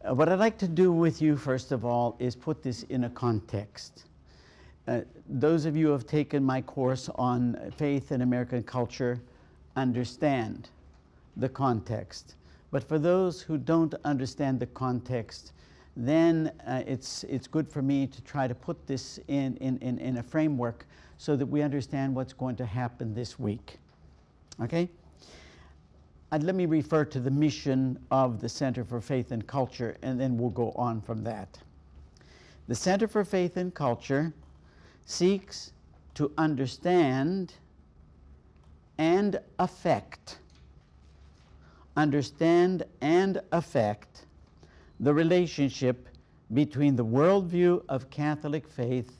What I'd like to do with you, first of all, is put this in a context. Those of you who have taken my course on faith and American culture understand the context. But for those who don't understand the context, then it's good for me to try to put this in a framework so that we understand what's going to happen this week. Okay? Let me refer to the mission of the Center for Faith and Culture, and then we'll go on from that. The Center for Faith and Culture seeks to understand and affect the relationship between the worldview of Catholic faith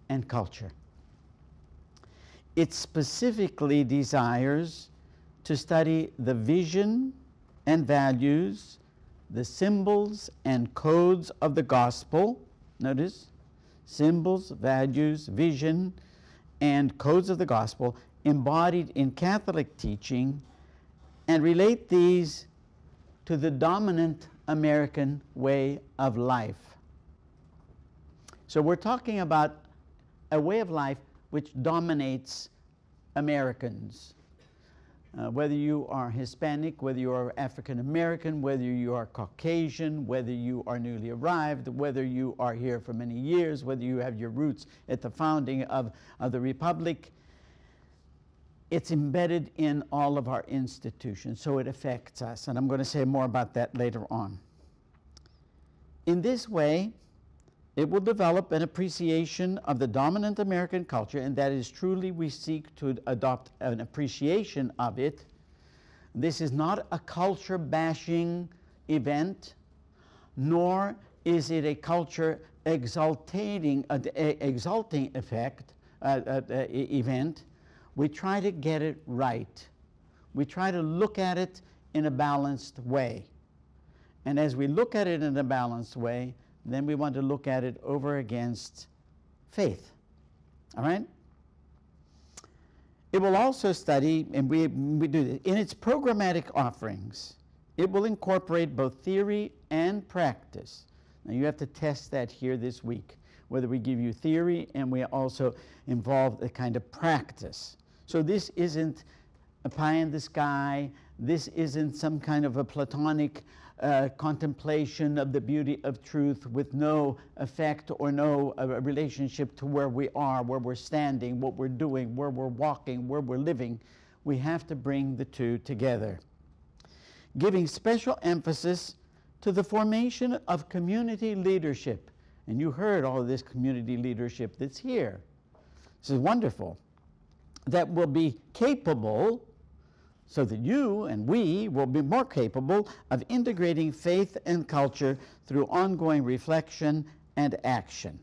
and culture. It specifically desires to study the vision and values, the symbols and codes of the gospel. Notice, symbols, values, vision, and codes of the gospel embodied in Catholic teaching, and relate these to the dominant American way of life. So we're talking about a way of life which dominates Americans. Whether you are Hispanic, whether you are African American, whether you are Caucasian, whether you are newly arrived, whether you are here for many years, whether you have your roots at the founding of the Republic, it's embedded in all of our institutions, so it affects us. And I'm going to say more about that later on. In this way, it will develop an appreciation of the dominant American culture, and that is truly we seek to adopt an appreciation of it. This is not a culture bashing event, nor is it a culture exalting event. We try to get it right. We try to look at it in a balanced way. And as we look at it in a balanced way, then we want to look at it over against faith. All right? It will also study, and we do this, in its programmatic offerings, it will incorporate both theory and practice. Now you have to test that here this week, whether we give you theory and we also involve a kind of practice. So this isn't a pie in the sky, this isn't some kind of a Platonic contemplation of the beauty of truth with no effect or no relationship to where we are, where we're standing, what we're doing, where we're walking, where we're living. We have to bring the two together. Giving special emphasis to the formation of community leadership. And you heard all of this community leadership that's here. This is wonderful. That will be capable, so that you and we will be more capable of integrating faith and culture through ongoing reflection and action.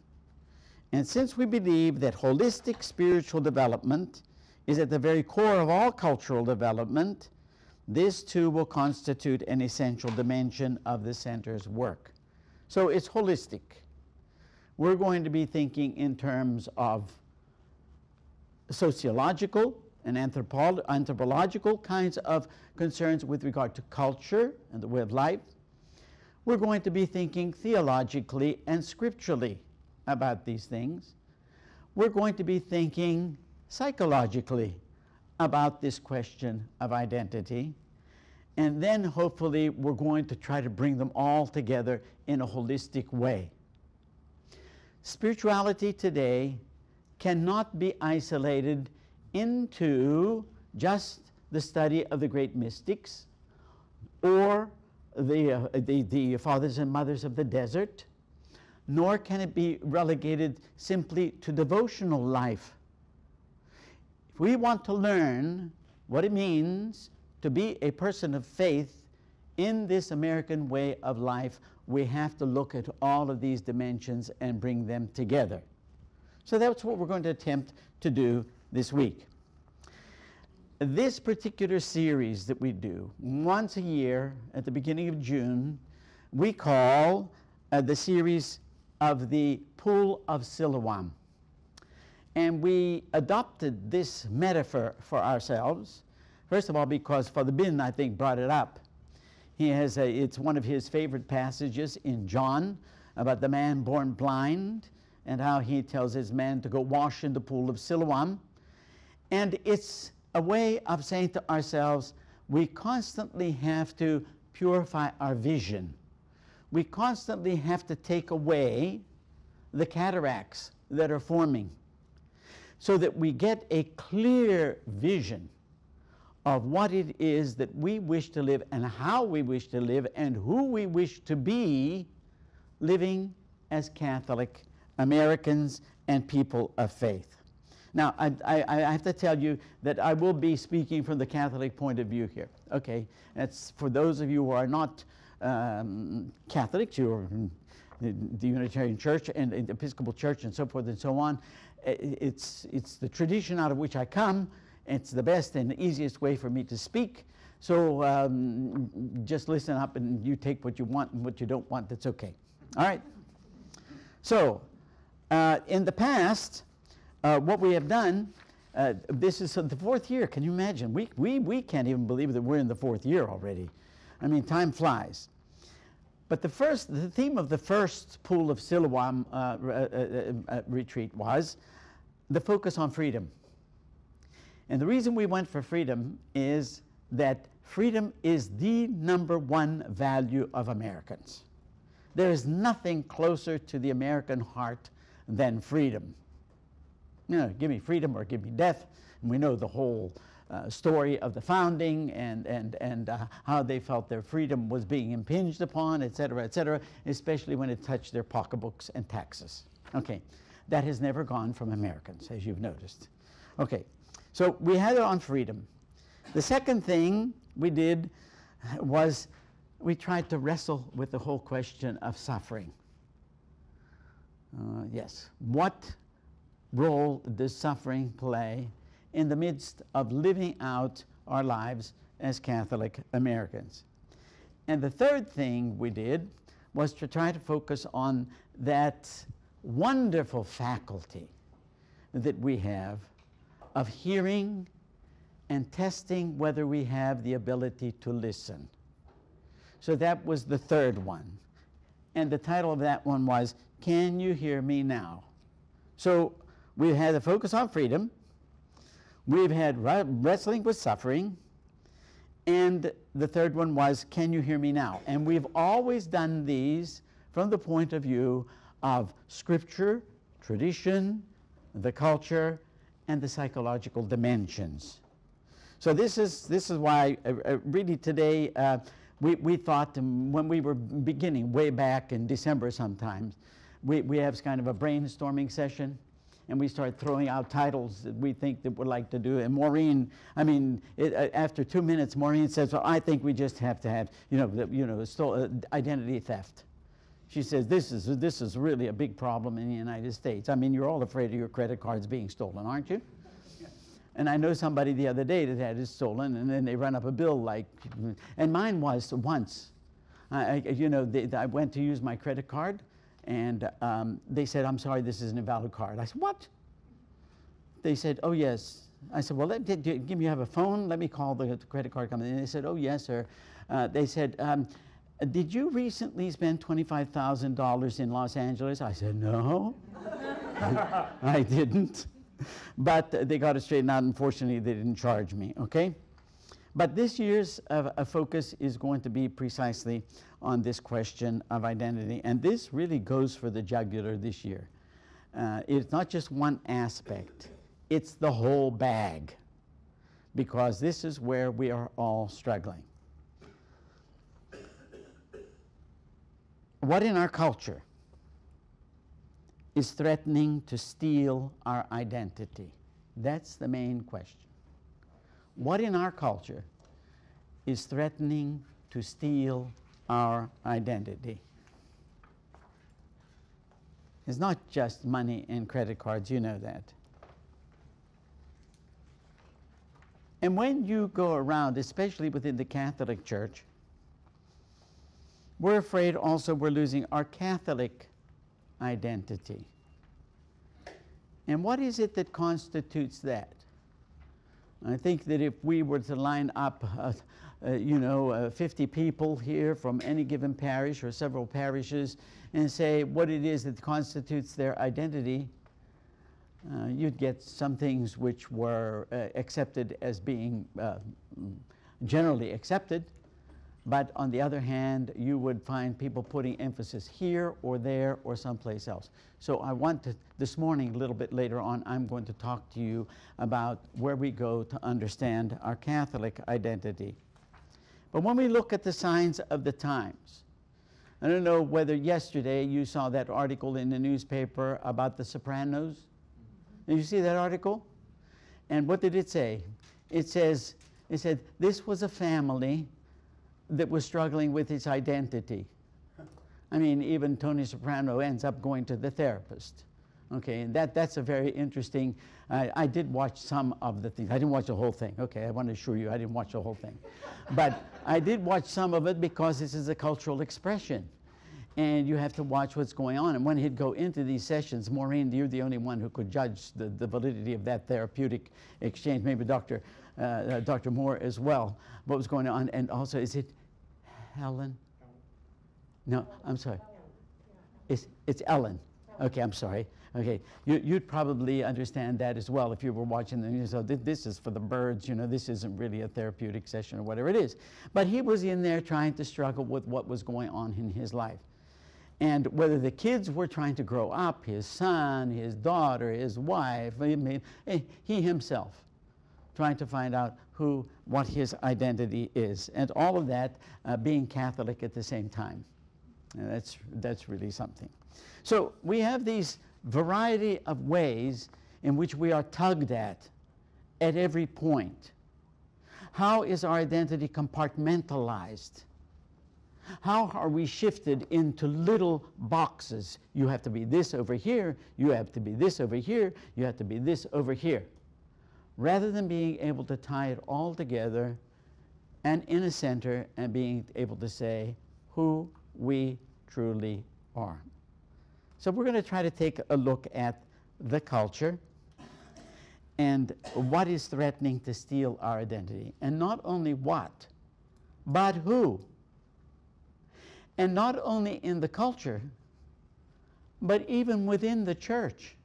And since we believe that holistic spiritual development is at the very core of all cultural development, this too will constitute an essential dimension of the center's work. So it's holistic. We're going to be thinking in terms of sociological and anthropological kinds of concerns with regard to culture and the way of life. We're going to be thinking theologically and scripturally about these things. We're going to be thinking psychologically about this question of identity. And then hopefully we're going to try to bring them all together in a holistic way. Spirituality today cannot be isolated into just the study of the great mystics or the fathers and mothers of the desert, nor can it be relegated simply to devotional life. If we want to learn what it means to be a person of faith in this American way of life, we have to look at all of these dimensions and bring them together. So that's what we're going to attempt to do this week. This particular series that we do once a year at the beginning of June, we call the series of the Pool of Siloam. And we adopted this metaphor for ourselves, first of all because Father Bin, I think, brought it up. It's one of his favorite passages in John about the man born blind and how he tells his man to go wash in the pool of Siloam. And it's a way of saying to ourselves, we constantly have to purify our vision. We constantly have to take away the cataracts that are forming so that we get a clear vision of what it is that we wish to live and how we wish to live and who we wish to be living as Catholic Americans and people of faith. Now, I have to tell you that I will be speaking from the Catholic point of view here. Okay, that's for those of you who are not Catholics, you are the Unitarian Church and the Episcopal Church and so forth and so on. It's the tradition out of which I come. It's the best and the easiest way for me to speak. So just listen up and you take what you want and what you don't want. That's okay. All right. So in the past, what we have done, this is the fourth year. Can you imagine? We can't even believe that we're in the fourth year already. I mean, time flies. But the theme of the first Pool of Siloam retreat was the focus on freedom. And the reason we went for freedom is that freedom is the #1 value of Americans. There is nothing closer to the American heart than freedom. You know, give me freedom or give me death. And we know the whole story of the founding and how they felt their freedom was being impinged upon, et cetera, especially when it touched their pocketbooks and taxes. Okay, that has never gone from Americans, as you've noticed. Okay, so we had it on freedom. The second thing we did was we tried to wrestle with the whole question of suffering. Yes, what role does suffering play in the midst of living out our lives as Catholic Americans? And the third thing we did was to try to focus on that wonderful faculty that we have of hearing and testing whether we have the ability to listen. So that was the third one. And the title of that one was, Can You Hear Me Now? So we've had a focus on freedom, we've had wrestling with suffering, and the third one was, Can You Hear Me Now? And we've always done these from the point of view of Scripture, tradition, the culture, and the psychological dimensions. So this is why really today we thought when we were beginning way back in December sometimes, we have kind of a brainstorming session, and we start throwing out titles that we think that we'd like to do. And Maureen, I mean, after 2 minutes, Maureen says, well, I think we just have to have, identity theft. She says, this is really a big problem in the United States. I mean, you're all afraid of your credit cards being stolen, aren't you? And I know somebody the other day that had it stolen, and then they run up a bill like, and mine was once. I went to use my credit card, and they said, I'm sorry, this is an invalid card. I said, what? They said, oh, yes. I said, well, give me, you have a phone? Let me call the credit card company. And they said, oh, yes, sir. They said, did you recently spend $25,000 in Los Angeles? I said, no, I didn't. But they got it straightened out. Unfortunately, they didn't charge me, okay? But this year's focus is going to be precisely on this question of identity. And this really goes for the jugular this year. It's not just one aspect. It's the whole bag. Because this is where we are all struggling. What in our culture is threatening to steal our identity? That's the main question. What in our culture is threatening to steal our identity? It's not just money and credit cards, you know that. And when you go around, especially within the Catholic Church, we're afraid also we're losing our Catholic identity. And what is it that constitutes that? I think that if we were to line up 50 people here from any given parish or several parishes and say what it is that constitutes their identity, you'd get some things which were accepted as being generally accepted, but on the other hand, you would find people putting emphasis here or there or someplace else. So I want to, this morning, a little bit later on, I'm going to talk to you about where we go to understand our Catholic identity. But when we look at the signs of the times, I don't know whether yesterday you saw that article in the newspaper about the Sopranos. Did you see that article? And what did it say? It said this was a family that was struggling with its identity. I mean, even Tony Soprano ends up going to the therapist. Okay, and that's a very interesting, I did watch some of the things. I didn't watch the whole thing. Okay, I want to assure you I didn't watch the whole thing. But I did watch some of it because this is a cultural expression. And you have to watch what's going on. And when he'd go into these sessions, Maureen, you're the only one who could judge the validity of that therapeutic exchange, maybe Dr. Moore as well, what was going on. And also, is it Helen? No, I'm sorry. It's Ellen. Okay, I'm sorry. Okay, you'd probably understand that as well if you were watching the news. So this is for the birds, this isn't really a therapeutic session or whatever it is. But he was in there trying to struggle with what was going on in his life. And whether the kids were trying to grow up, his son, his daughter, his wife, he himself, trying to find out what his identity is. And all of that being Catholic at the same time. And that's really something. So we have these variety of ways in which we are tugged at every point. How is our identity compartmentalized? How are we shifted into little boxes? You have to be this over here, you have to be this over here, you have to be this over here. Rather than being able to tie it all together and in a center and being able to say who we truly are. So we're going to try to take a look at the culture and what is threatening to steal our identity. And not only what, but who. And not only in the culture, but even within the church.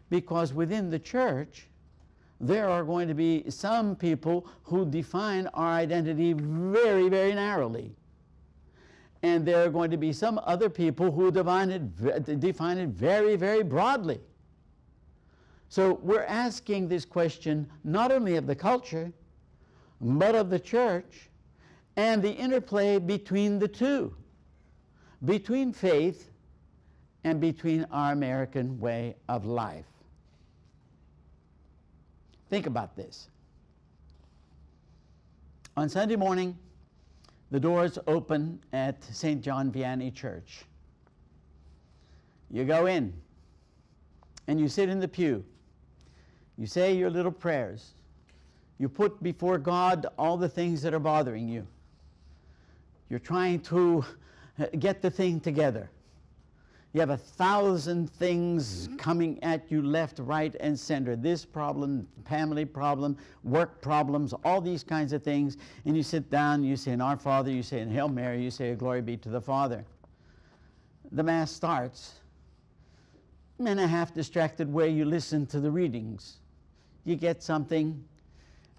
Because within the church, there are going to be some people who define our identity very, very narrowly. And there are going to be some other people who define it very, very broadly. So we're asking this question not only of the culture, but of the church, and the interplay between the two, between faith and between our American way of life. Think about this. On Sunday morning, the doors open at St. John Vianney Church. You go in and you sit in the pew. You say your little prayers. You put before God all the things that are bothering you. You're trying to get the thing together. You have 1,000 things coming at you left, right, and center. This problem, family problem, work problems, all these kinds of things. And you sit down, you say in Our Father, you say in Hail Mary, you say Glory be to the Father. The Mass starts. In a half-distracted way, you listen to the readings. You get something,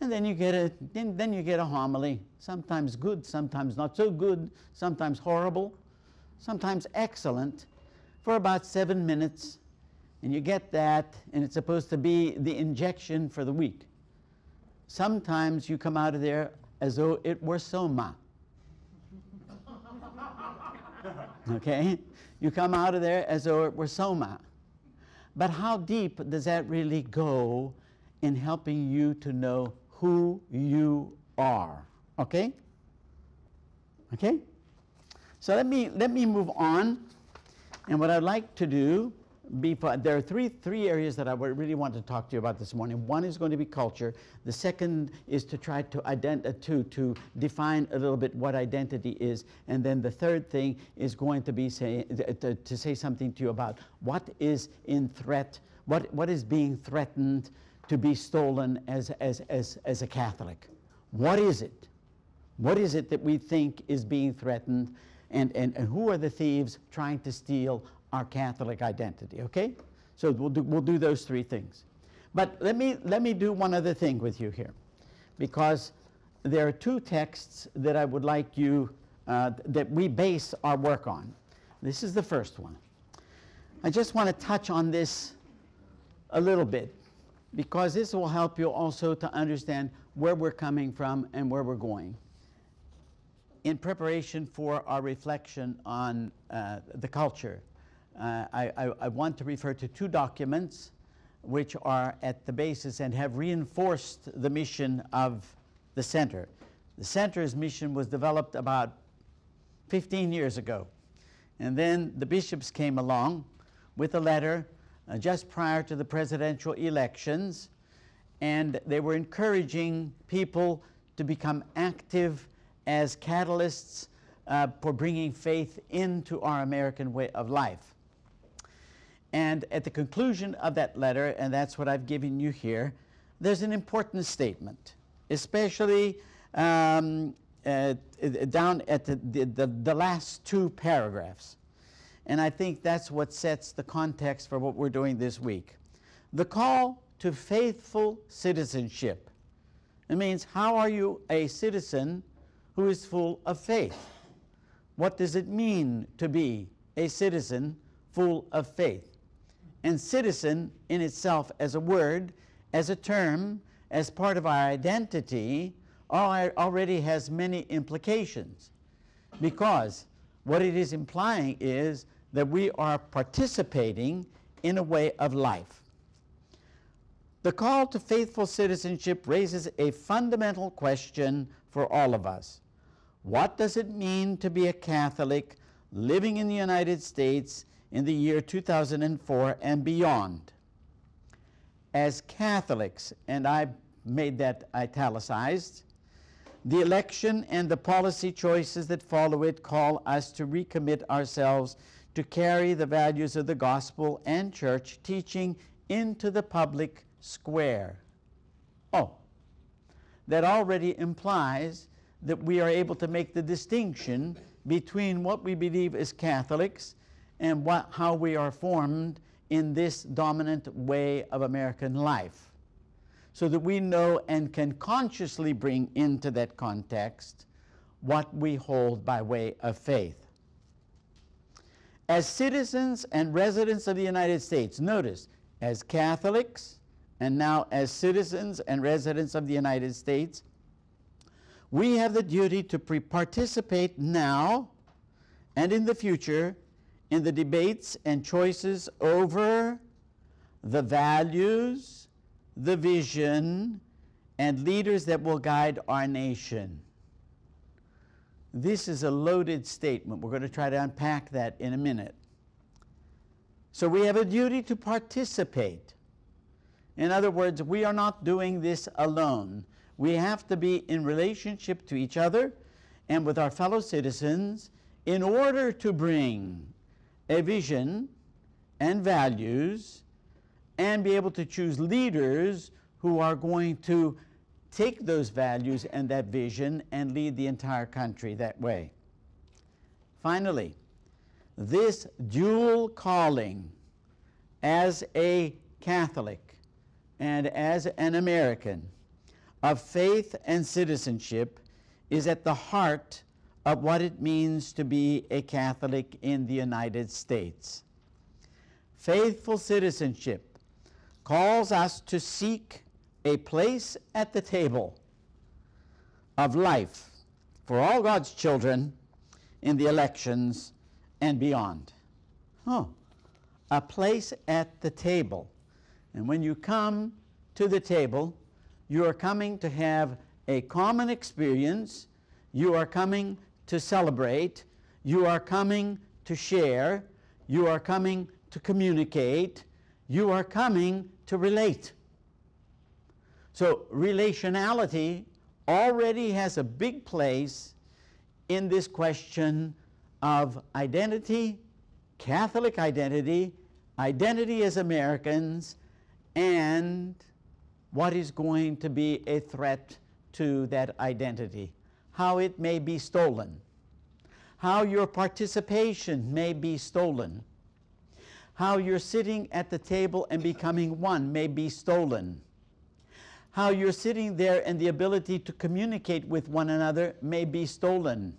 and then you get a homily. Sometimes good, sometimes not so good, sometimes horrible, sometimes excellent, for about 7 minutes, and you get that, and it's supposed to be the injection for the week. Sometimes you come out of there as though it were soma. Okay? You come out of there as though it were soma. But how deep does that really go in helping you to know who you are? Okay? Okay? So let me move on. And what I'd like to do, there are three areas that I really want to talk to you about this morning. One is going to be culture. The second is to try to define a little bit what identity is. And then the third thing is going to be to say something to you about what is in threat, what is being threatened to be stolen as a Catholic. What is it? What is it that we think is being threatened, and who are the thieves trying to steal our Catholic identity, okay? So we'll do those three things. But let me do one other thing with you here, because there are two texts that I would like you, that we base our work on. This is the first one. I just want to touch on this a little bit, because this will help you also to understand where we're coming from and where we're going in preparation for our reflection on the culture. I want to refer to two documents which are at the basis and have reinforced the mission of the center. The center's mission was developed about 15 years ago, and then the bishops came along with a letter just prior to the presidential elections, and they were encouraging people to become active as catalysts for bringing faith into our American way of life. And at the conclusion of that letter, and that's what I've given you here, there's an important statement, especially down at the last two paragraphs. And I think that's what sets the context for what we're doing this week. The call to faithful citizenship. It means, how are you a citizen who is full of faith? What does it mean to be a citizen full of faith? And citizen in itself as a word, as a term, as part of our identity, already has many implications, because what it is implying is that we are participating in a way of life. The call to faithful citizenship raises a fundamental question for all of us. What does it mean to be a Catholic living in the United States in the year 2004 and beyond? As Catholics, and I made that italicized, the election and the policy choices that follow it call us to recommit ourselves to carry the values of the gospel and church teaching into the public square. Oh, that already implies that we are able to make the distinction between what we believe as Catholics and how we are formed in this dominant way of American life, so that we know and can consciously bring into that context what we hold by way of faith. As citizens and residents of the United States, notice, as Catholics and now as citizens and residents of the United States, we have the duty to participate now and in the future in the debates and choices over the values, the vision, and leaders that will guide our nation. This is a loaded statement. We're going to try to unpack that in a minute. So we have a duty to participate. In other words, we are not doing this alone. We have to be in relationship to each other and with our fellow citizens in order to bring a vision and values and be able to choose leaders who are going to take those values and that vision and lead the entire country that way. Finally, this dual calling as a Catholic and as an American of faith and citizenship is at the heart of what it means to be a Catholic in the United States. Faithful citizenship calls us to seek a place at the table of life for all God's children in the elections and beyond. Oh, a place at the table. And when you come to the table, you are coming to have a common experience, you are coming to celebrate, you are coming to share, you are coming to communicate, you are coming to relate. So relationality already has a big place in this question of identity, Catholic identity, identity as Americans, and what is going to be a threat to that identity, how it may be stolen, how your participation may be stolen, how you're sitting at the table and becoming one may be stolen, how you're sitting there and the ability to communicate with one another may be stolen,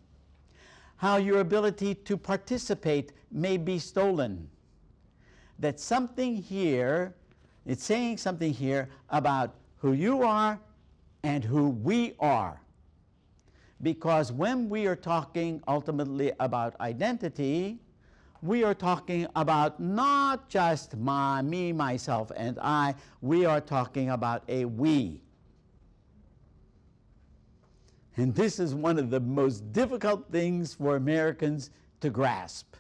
how your ability to participate may be stolen. That something here, it's saying something here about who you are and who we are. Because when we are talking ultimately about identity, we are talking about not just me, myself, and I. We are talking about a we. And this is one of the most difficult things for Americans to grasp.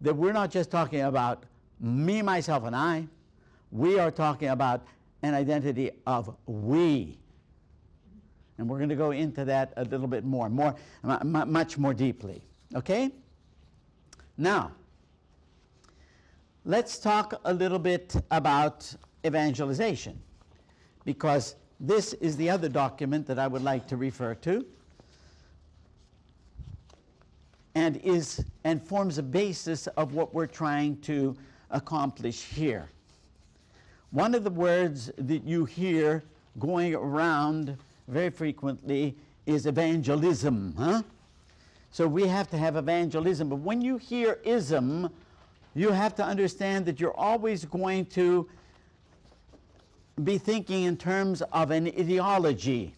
That we're not just talking about me, myself, and I. We are talking about an identity of we. And we're going to go into that a little bit much more deeply. Okay? Now, let's talk a little bit about evangelization, because this is the other document that I would like to refer to, and forms a basis of what we're trying to accomplish here. One of the words that you hear going around very frequently is evangelism. So we have to have evangelism. But when you hear ism, you have to understand that you're always going to be thinking in terms of an ideology.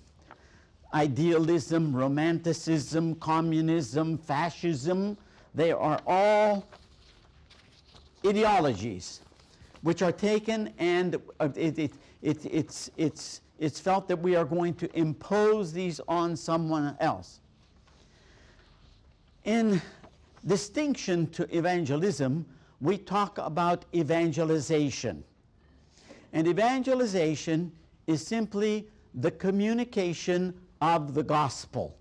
Idealism, romanticism, communism, fascism, they are all ideologies which are taken, and it's felt that we are going to impose these on someone else. In distinction to evangelism, we talk about evangelization. And evangelization is simply the communication of the gospel,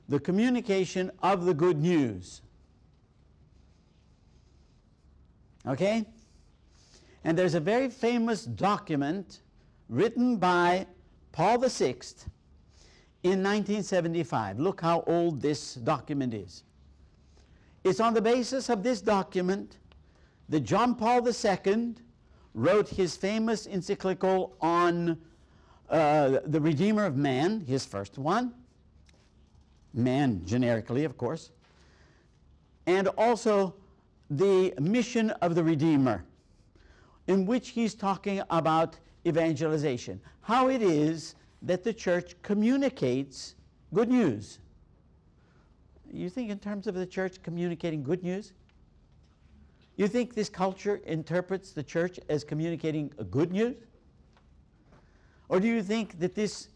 the communication of the good news. Okay? And there's a very famous document written by Paul VI in 1975. Look how old this document is. It's on the basis of this document that John Paul II wrote his famous encyclical on the Redeemer of Man, his first one, man generically, of course, and also the mission of the Redeemer, in which he's talking about evangelization, how it is that the church communicates good news. You think in terms of the church communicating good news? You think this culture interprets the church as communicating good news? Or do you think that this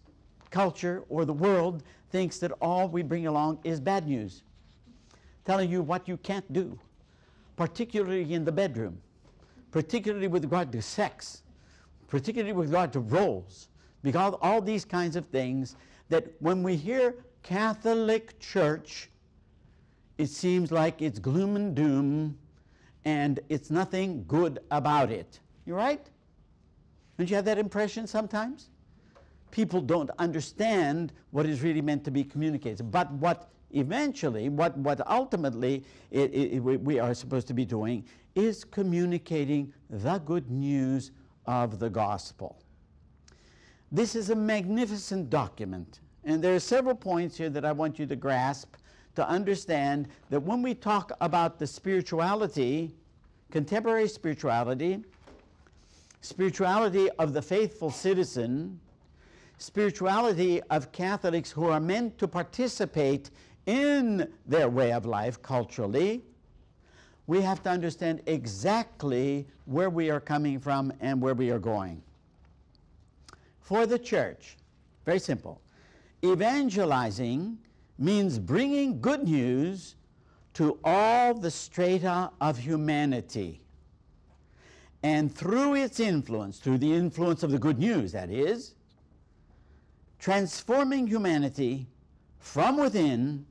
culture or the world thinks that all we bring along is bad news, telling you what you can't do, particularly in the bedroom, particularly with regard to sex, particularly with regard to roles, because all these kinds of things, that when we hear Catholic Church, it seems like it's gloom and doom, and it's nothing good about it. You right? Don't you have that impression sometimes? People don't understand what is really meant to be communicated. But what eventually, what ultimately we are supposed to be doing is communicating the good news of the gospel. This is a magnificent document, and there are several points here that I want you to grasp to understand that when we talk about the spirituality, contemporary spirituality, spirituality of the faithful citizen, spirituality of Catholics who are meant to participate in their way of life culturally, we have to understand exactly where we are coming from and where we are going. For the church, very simple, evangelizing means bringing good news to all the strata of humanity. And through its influence, through the influence of the good news, that is, transforming humanity from within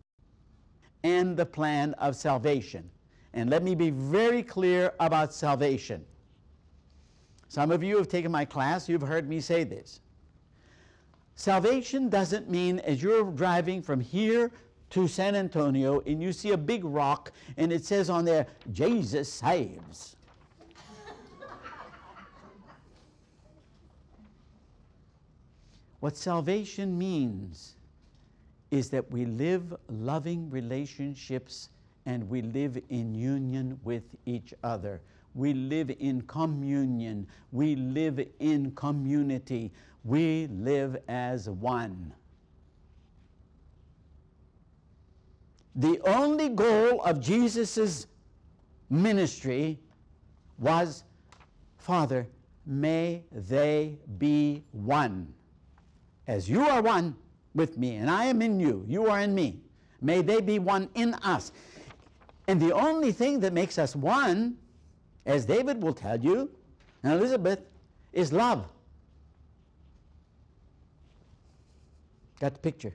and the plan of salvation. And let me be very clear about salvation. Some of you have taken my class, you've heard me say this. Salvation doesn't mean as you're driving from here to San Antonio and you see a big rock and it says on there, Jesus saves. What salvation means is that we live loving relationships and we live in union with each other. We live in communion. We live in community. We live as one. The only goal of Jesus' ministry was, Father, may they be one. As you are one with me, and I am in you, you are in me. May they be one in us. And the only thing that makes us one, as David will tell you, and Elizabeth, is love. Got the picture?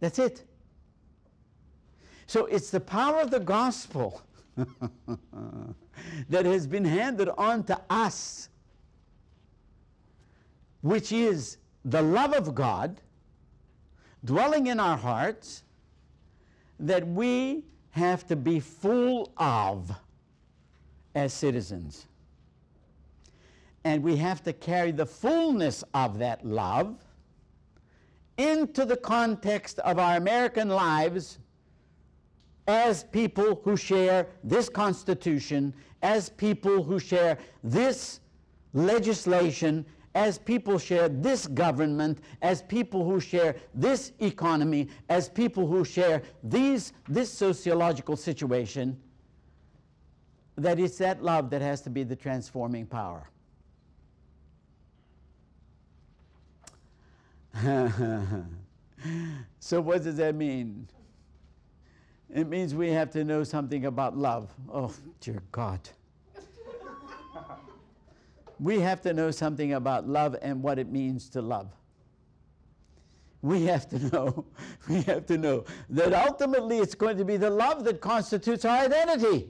That's it. So it's the power of the gospel that has been handed on to us, which is the love of God dwelling in our hearts, that we have to be full of as citizens. And we have to carry the fullness of that love into the context of our American lives as people who share this Constitution, as people who share this legislation, as people share this government, as people who share this economy, as people who share this sociological situation, that it's that love that has to be the transforming power. So what does that mean? It means we have to know something about love. Oh, dear God. We have to know something about love and what it means to love. We have to know that ultimately it's going to be the love that constitutes our identity.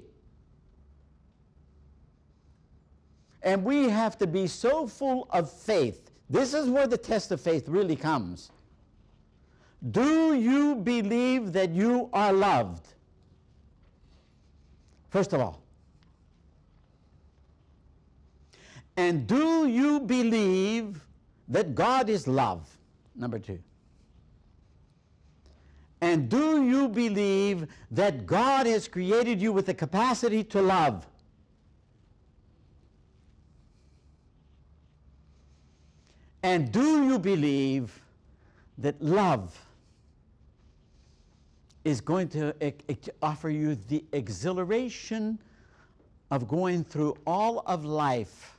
And we have to be so full of faith. This is where the test of faith really comes. Do you believe that you are loved? First of all. And do you believe that God is love? Number two. And do you believe that God has created you with the capacity to love? And do you believe that love is going to offer you the exhilaration of going through all of life,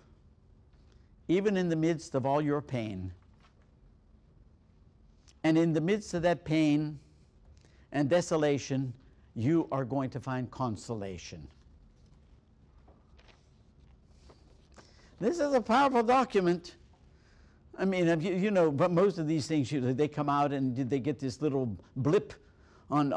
even in the midst of all your pain? And in the midst of that pain and desolation, you are going to find consolation. This is a powerful document. I mean, you know, but most of these things, they come out and they get this little blip on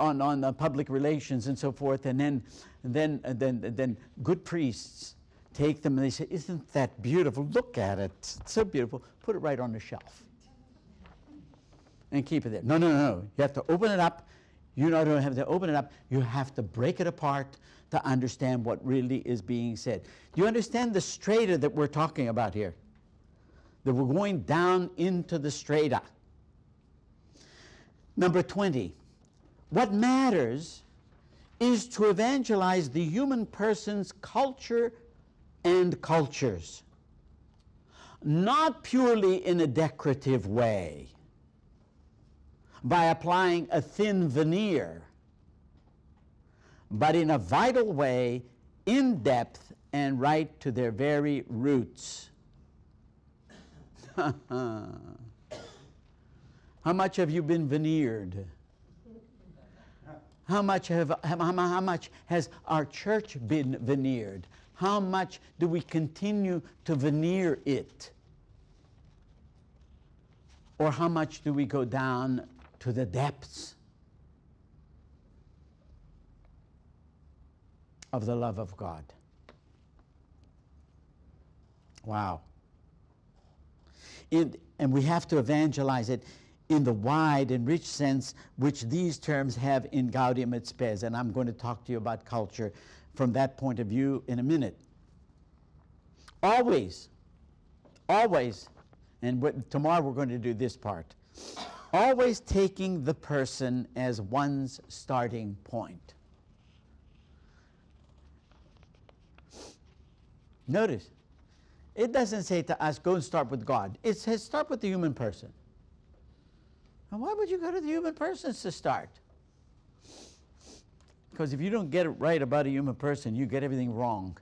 public relations and so forth, and then good priests take them and they say, isn't that beautiful? Look at it. It's so beautiful. Put it right on the shelf. And keep it there. No. You have to open it up. You don't have to open it up. You have to break it apart to understand what really is being said. Do you understand the strata that we're talking about here? That we're going down into the strata. Number 20. What matters is to evangelize the human person's culture and cultures, not purely in a decorative way, by applying a thin veneer, but in a vital way, in depth and right to their very roots. How much have you been veneered? How much has our church been veneered? How much do we continue to veneer it? Or how much do we go down to the depths of the love of God? Wow. And we have to evangelize it in the wide and rich sense which these terms have in Gaudium et Spes. And I'm going to talk to you about culture from that point of view in a minute. Always, and tomorrow we're going to do this part, always taking the person as one's starting point. Notice, it doesn't say to us, go and start with God. It says, start with the human person. And why would you go to the human person to start? Because if you don't get it right about a human person, you get everything wrong.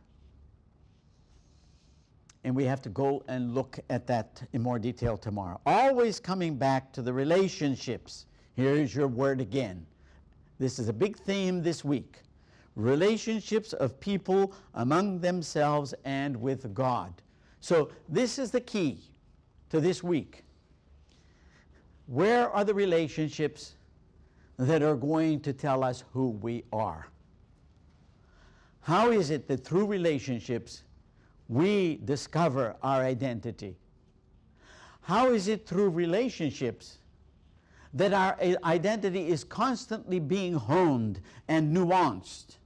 And we have to go and look at that in more detail tomorrow. Always coming back to the relationships. Here's your word again. This is a big theme this week. Relationships of people among themselves and with God. So this is the key to this week. Where are the relationships that are going to tell us who we are? How is it that through relationships we discover our identity? How is it through relationships that our identity is constantly being honed and nuanced?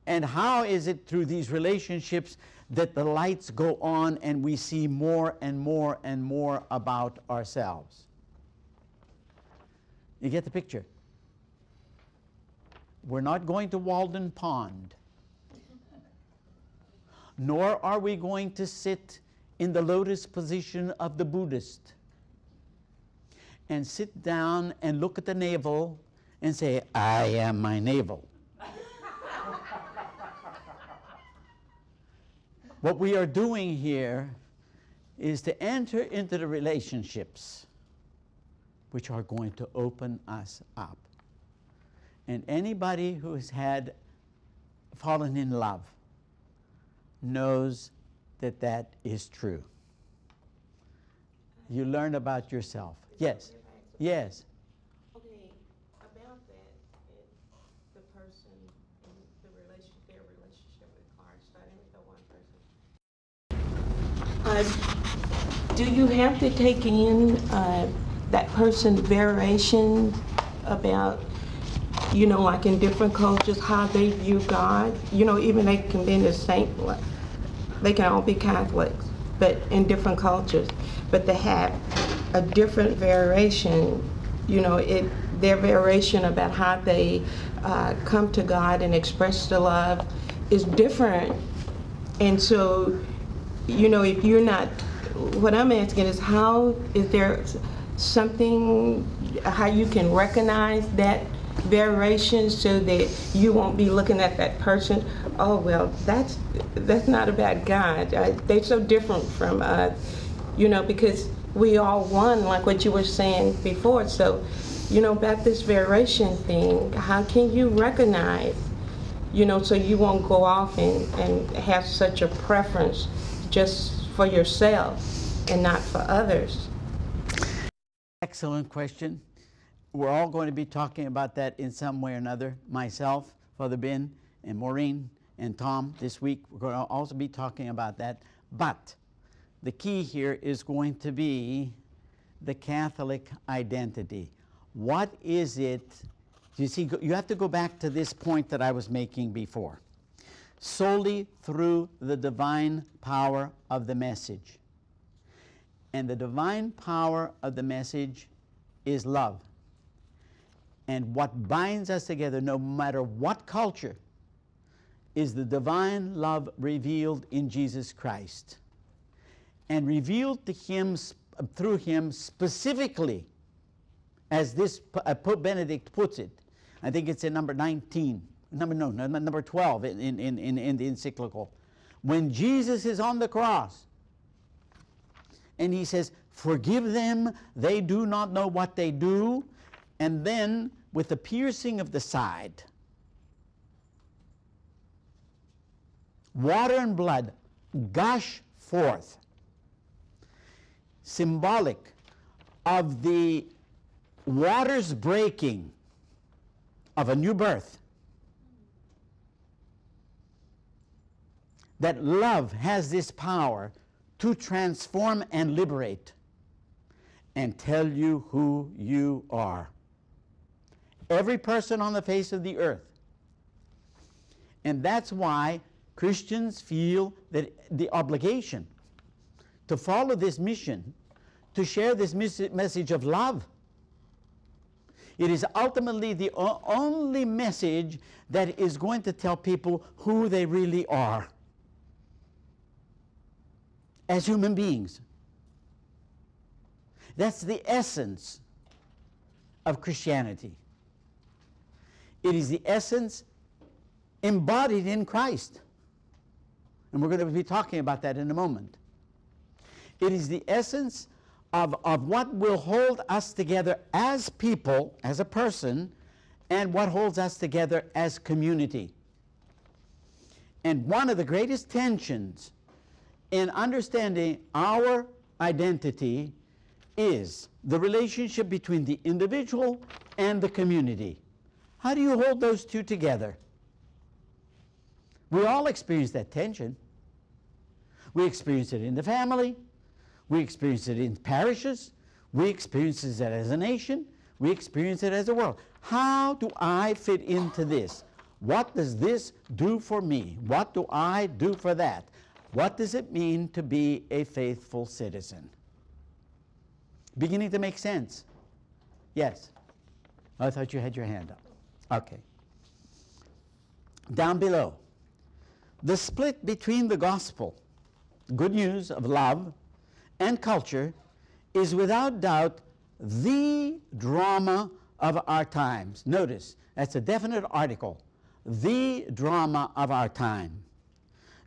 And how is it through these relationships that the lights go on and we see more and more and more about ourselves? You get the picture? We're not going to Walden Pond. Nor are we going to sit in the lotus position of the Buddhist and sit down and look at the navel and say, I am my navel. What we are doing here is to enter into the relationships which are going to open us up. And anybody who has fallen in love knows that that is true. You learn about yourself. Yes. Yes. Okay, about that, the person, their relationship with Clark, starting with the one person. Do you have to take in that person's variation about, like in different cultures, how they view God? Even they can be in the same, they can all be Catholics, but in different cultures. But they have a different variation, their variation about how they come to God and express the love is different. And so, if you're not, what I'm asking is, how is there something, how you can recognize that variation so that you won't be looking at that person, oh, well, that's not about God. They're so different from us, because we all one, like what you were saying before. So, about this variation thing, how can you recognize, so you won't go off and have such a preference just for yourself and not for others? Excellent question. We're all going to be talking about that in some way or another. Myself, Father Ben, and Maureen, and Tom this week. We're going to also be talking about that. But the key here is going to be the Catholic identity. What is it? You see, you have to go back to this point that I was making before. Solely through the divine power of the message. And the divine power of the message is love. And what binds us together, no matter what culture, is the divine love revealed in Jesus Christ. And revealed to him, through him specifically, as this Pope Benedict puts it. I think it's in number 19, number 12 in the encyclical. When Jesus is on the cross, and he says, forgive them, they do not know what they do. And then, with the piercing of the side, water and blood gush forth, symbolic of the waters breaking of a new birth. That love has this power to transform and liberate. and tell you who you are. Every person on the face of the earth. And that's why Christians feel that the obligation to follow this mission, to share this message of love. It is ultimately the only message that is going to tell people who they really are as human beings. That's the essence of Christianity. It is the essence embodied in Christ. And we're going to be talking about that in a moment. It is the essence of what will hold us together as people, as a person, and what holds us together as community. And one of the greatest tensions in understanding our identity is the relationship between the individual and the community. How do you hold those two together? We all experience that tension. We experience it in the family. We experience it in parishes. We experience it as a nation. We experience it as a world. How do I fit into this? What does this do for me? What do I do for that? What does it mean to be a faithful citizen? Beginning to make sense? Yes. I thought you had your hand up. Okay. Down below. The split between the gospel, good news of love, and culture is without doubt the drama of our times. Notice, that's a definite article. The drama of our time,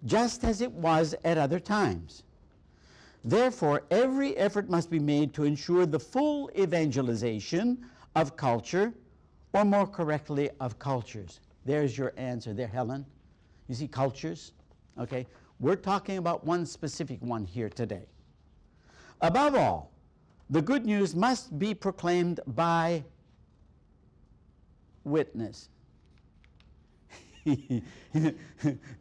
just as it was at other times. Therefore, every effort must be made to ensure the full evangelization of culture, or more correctly, of cultures. There's your answer there, Helen. You see, cultures, okay? We're talking about one specific one here today. Above all, the good news must be proclaimed by witness. This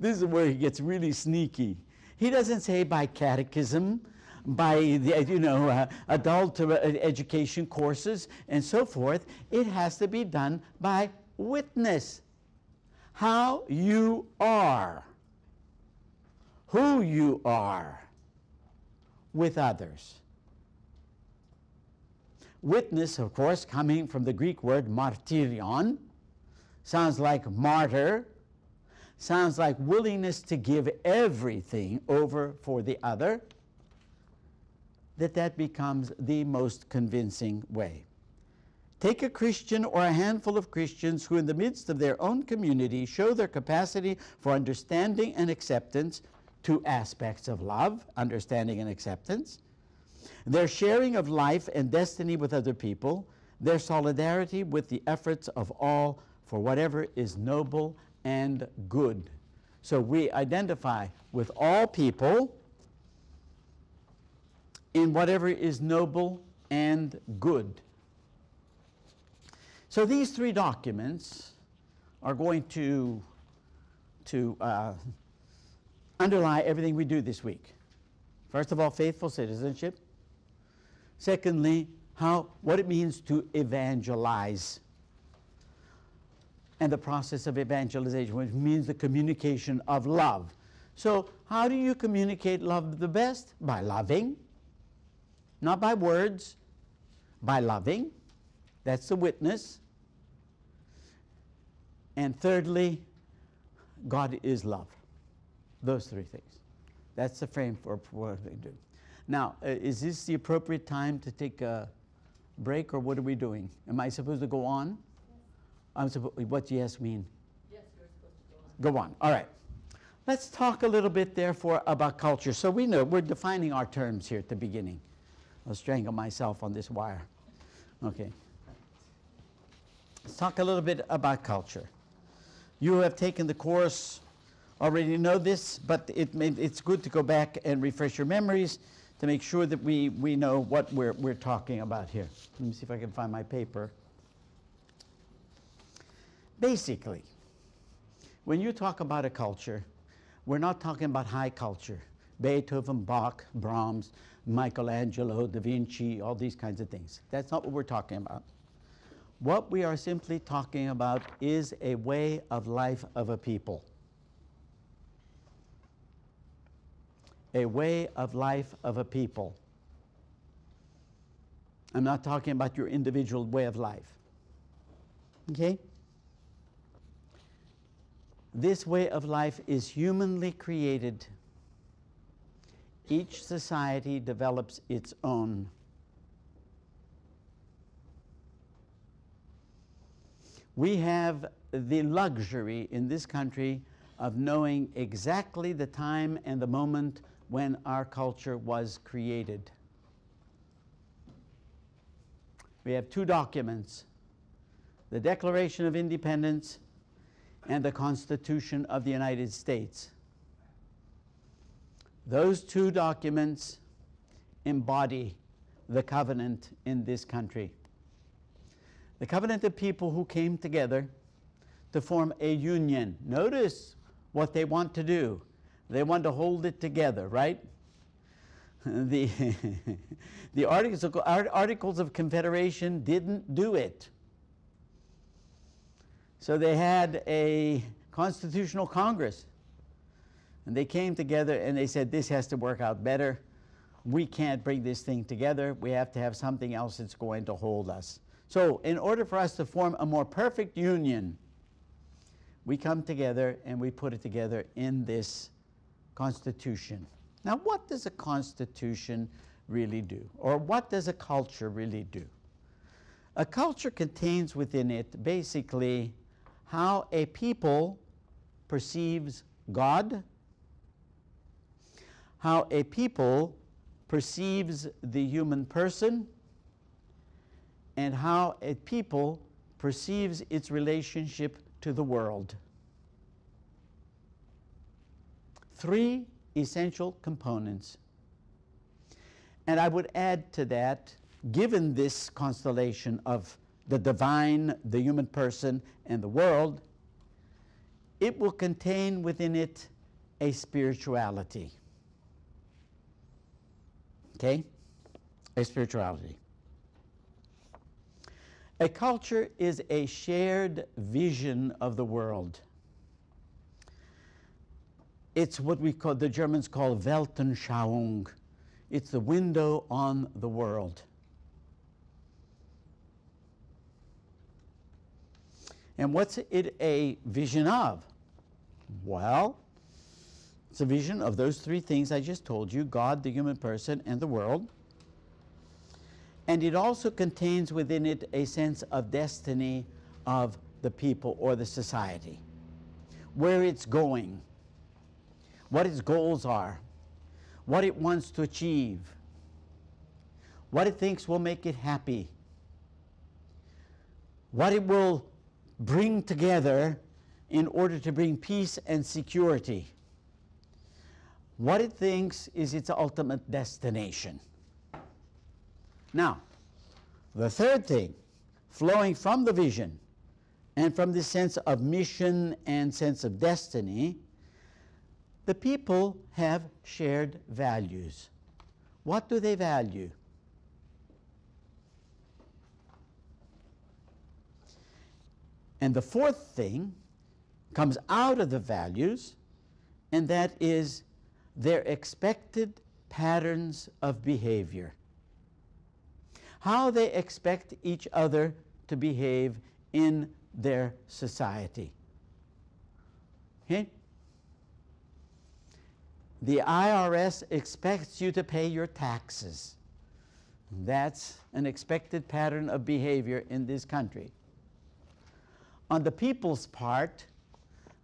is where he gets really sneaky. He doesn't say by catechism, by the adult education courses and so forth. It has to be done by witness. How you are, who you are with others. Witness, of course, coming from the Greek word martyrion, sounds like martyr, sounds like willingness to give everything over for the other, that becomes the most convincing way. Take a Christian or a handful of Christians who in the midst of their own community show their capacity for understanding and acceptance, two aspects of love, understanding and acceptance, their sharing of life and destiny with other people, their solidarity with the efforts of all for whatever is noble and good. So we identify with all people in whatever is noble and good. So these three documents are going to underlie everything we do this week. First of all, faithful citizenship. Secondly, what it means to evangelize. And the process of evangelization, which means the communication of love. So how do you communicate love the best? By loving. Not by words, by loving. That's the witness. And thirdly, God is love. Those three things. That's the frame for what we do. Now, is this the appropriate time to take a break, or what are we doing? Am I supposed to go on? What does yes mean? Yes, you're supposed to go on. Go on. All right. Let's talk a little bit, therefore, about culture. So we know we're defining our terms here at the beginning. I'll strangle myself on this wire. Okay. Let's talk a little bit about culture. You have taken the course, already know this, but it's good to go back and refresh your memories to make sure that we know what we're talking about here. Let me see if I can find my paper. Basically, when you talk about a culture, we're not talking about high culture. Beethoven, Bach, Brahms, Michelangelo, Da Vinci, all these kinds of things. That's not what we're talking about. What we are simply talking about is a way of life of a people. A way of life of a people. I'm not talking about your individual way of life. Okay? This way of life is humanly created. Each society develops its own. We have the luxury in this country of knowing exactly the time and the moment when our culture was created. We have two documents, the Declaration of Independence and the Constitution of the United States. Those two documents embody the covenant in this country. The covenant of people who came together to form a union. Notice what they want to do. They want to hold it together, right? The Articles of Confederation didn't do it. So they had a Constitutional Congress. And they came together and they said, this has to work out better. We can't bring this thing together. We have to have something else that's going to hold us. So in order for us to form a more perfect union, we come together and we put it together in this Constitution. Now, what does a Constitution really do? Or what does a culture really do? A culture contains within it basically how a people perceives God, how a people perceives the human person, and how a people perceives its relationship to the world. Three essential components. And I would add to that, given this constellation of the divine, the human person, and the world, it will contain within it a spirituality. Okay? A spirituality. A culture is a shared vision of the world. It's what the Germans call Weltanschauung. It's the window on the world. And what's it a vision of? Well, it's a vision of those three things I just told you, God, the human person, and the world. And it also contains within it a sense of destiny of the people or the society, where it's going, what its goals are, what it wants to achieve, what it thinks will make it happy, what it will bring together in order to bring peace and security, what it thinks is its ultimate destination. Now, the third thing, flowing from the vision and from the sense of mission and sense of destiny, the people have shared values. What do they value? And the fourth thing comes out of the values, and that is their expected patterns of behavior. How they expect each other to behave in their society. Okay? The IRS expects you to pay your taxes. That's an expected pattern of behavior in this country. On the people's part,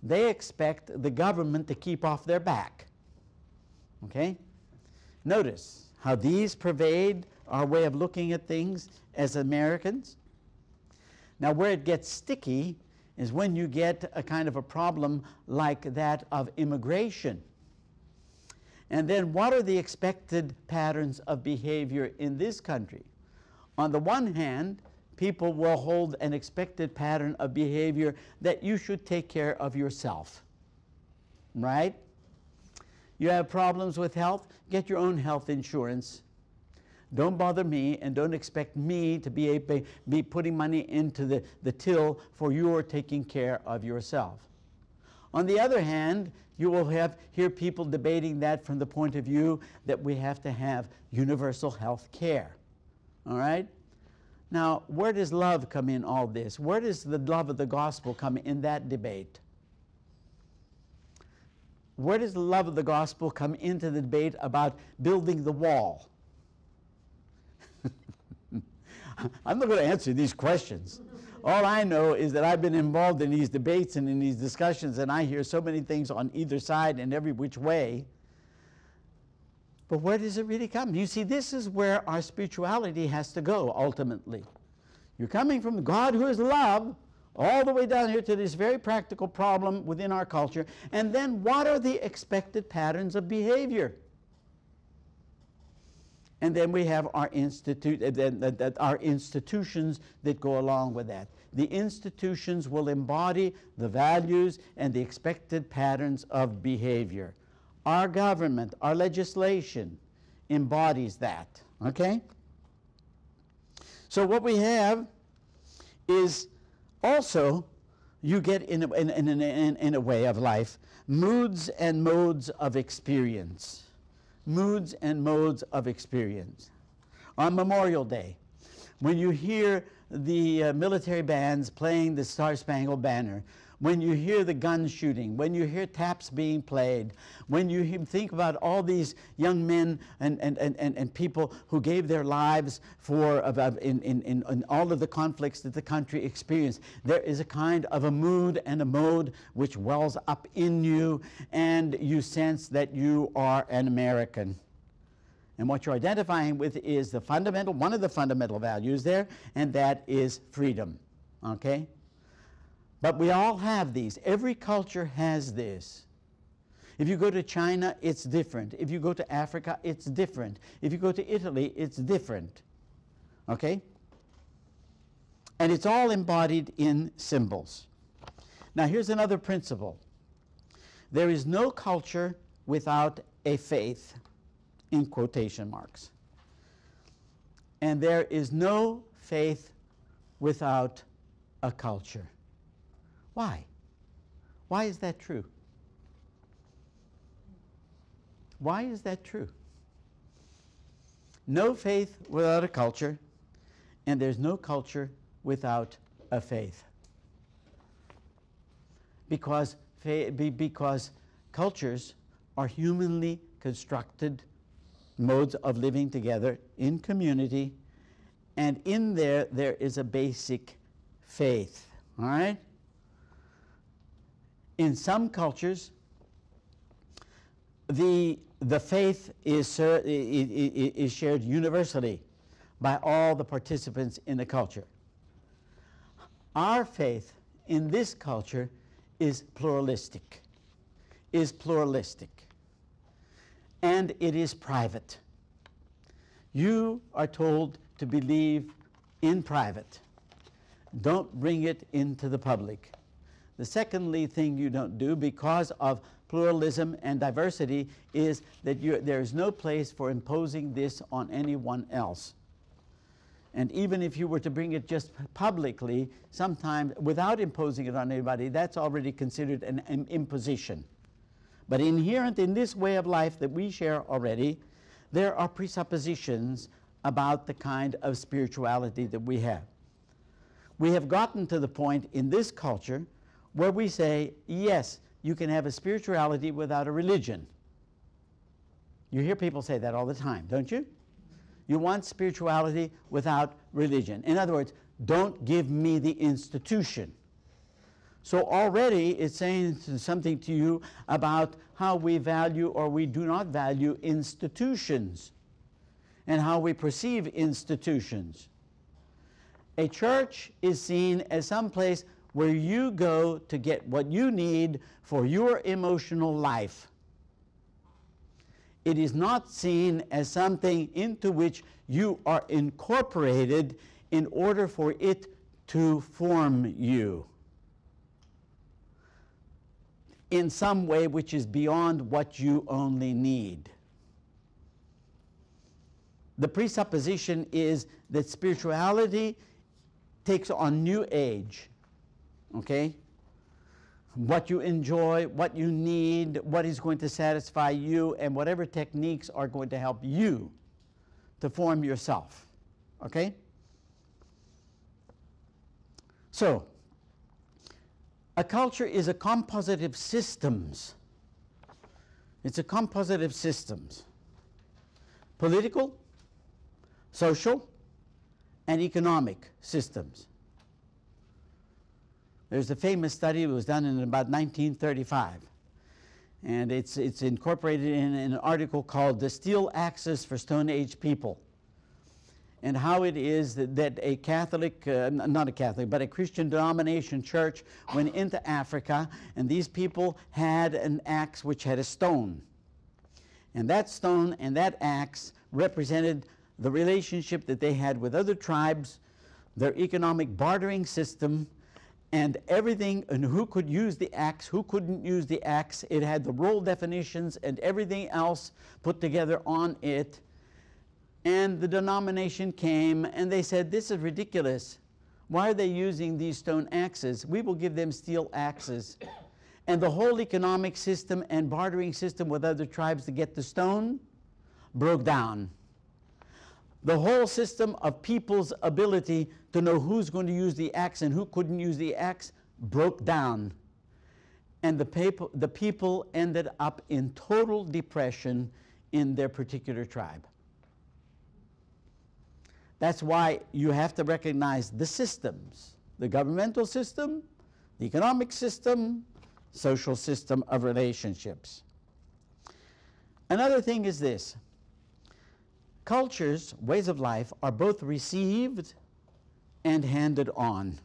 they expect the government to keep off their back. Okay? Notice how these pervade our way of looking at things as Americans. Now, where it gets sticky is when you get a kind of a problem like that of immigration. And then what are the expected patterns of behavior in this country? On the one hand, people will hold an expected pattern of behavior that you should take care of yourself, right? You have problems with health? Get your own health insurance. Don't bother me, and don't expect me to be putting money into the till for your taking care of yourself. On the other hand, you will hear people debating that from the point of view that we have to have universal health care. All right? Now, where does love come in all this? Where does the love of the gospel come in that debate? Where does the love of the gospel come into the debate about building the wall? I'm not going to answer these questions. All I know is that I've been involved in these debates and in these discussions, and I hear so many things on either side and every which way. But where does it really come? You see, this is where our spirituality has to go, ultimately. You're coming from God, who is love, all the way down here to this very practical problem within our culture. And then what are the expected patterns of behavior? And then we have our institutions that go along with that. The institutions will embody the values and the expected patterns of behavior. Our government, our legislation embodies that, okay? So what we have is also, you get in a way of life, moods and modes of experience. Moods and modes of experience. On Memorial Day, when you hear the military bands playing the Star-Spangled Banner, when you hear the gun shooting, when you hear taps being played, when you think about all these young men and people who gave their lives for in all of the conflicts that the country experienced, there is a kind of a mood and a mode which wells up in you, and you sense that you are an American. And what you're identifying with is one of the fundamental values there, and that is freedom. Okay? But we all have these. Every culture has this. If you go to China, it's different. If you go to Africa, it's different. If you go to Italy, it's different. Okay? And it's all embodied in symbols. Now, here's another principle. There is no culture without a faith, in quotation marks. And there is no faith without a culture. Why? Why is that true? Why is that true? No faith without a culture, and there's no culture without a faith. Because cultures are humanly constructed modes of living together in community, and in there is a basic faith. All right? In some cultures, the faith is shared universally by all the participants in the culture. Our faith in this culture is pluralistic, and it is private. You are told to believe in private. Don't bring it into the public. The secondly thing you don't do, because of pluralism and diversity, is that there is no place for imposing this on anyone else. And even if you were to bring it just publicly, sometimes without imposing it on anybody, that's already considered an imposition. But inherent in this way of life that we share already, there are presuppositions about the kind of spirituality that we have. We have gotten to the point in this culture where we say, yes, you can have a spirituality without a religion. You hear people say that all the time, don't you? You want spirituality without religion. In other words, don't give me the institution. So already it's saying something to you about how we value or we do not value institutions and how we perceive institutions. A church is seen as some place where you go to get what you need for your emotional life. It is not seen as something into which you are incorporated in order for it to form you. in some way which is beyond what you only need. The presupposition is that spirituality takes on new age, okay? What you enjoy, what you need, what is going to satisfy you, and whatever techniques are going to help you to form yourself, okay? So, a culture is a composite of systems. It's a composite of systems. Political, social, and economic systems. There's a famous study that was done in about 1935. And it's incorporated in an article called The Steel Axis for Stone Age People. And how it is that a Catholic, not a Catholic, but a Christian denomination church went into Africa, and these people had an axe which had a stone. And that stone and that axe represented the relationship that they had with other tribes, their economic bartering system, and everything, and who could use the axe, who couldn't use the axe. It had the role definitions and everything else put together on it. And the denomination came and they said, this is ridiculous. Why are they using these stone axes? We will give them steel axes. And the whole economic system and bartering system with other tribes to get the stone broke down. The whole system of people's ability to know who's going to use the axe and who couldn't use the axe broke down. And the people ended up in total depression in their particular tribe. That's why you have to recognize the systems, the governmental system, the economic system, social system of relationships. Another thing is this. Cultures, ways of life, are both received and handed on.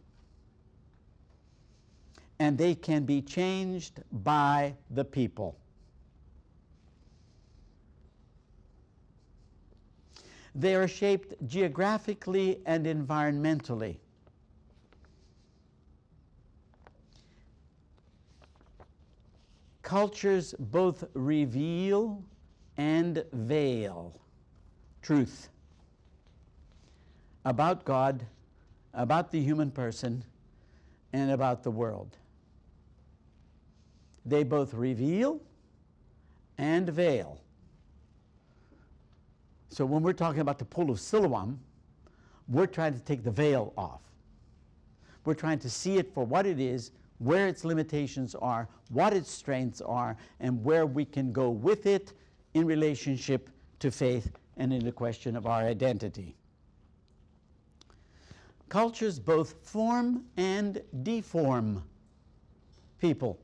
And they can be changed by the people. They are shaped geographically and environmentally. Cultures both reveal and veil truth about God, about the human person, and about the world. They both reveal and veil. So when we're talking about the pool of Siloam, we're trying to take the veil off. We're trying to see it for what it is, where its limitations are, what its strengths are, and where we can go with it in relationship to faith and in the question of our identity. Cultures both form and deform people.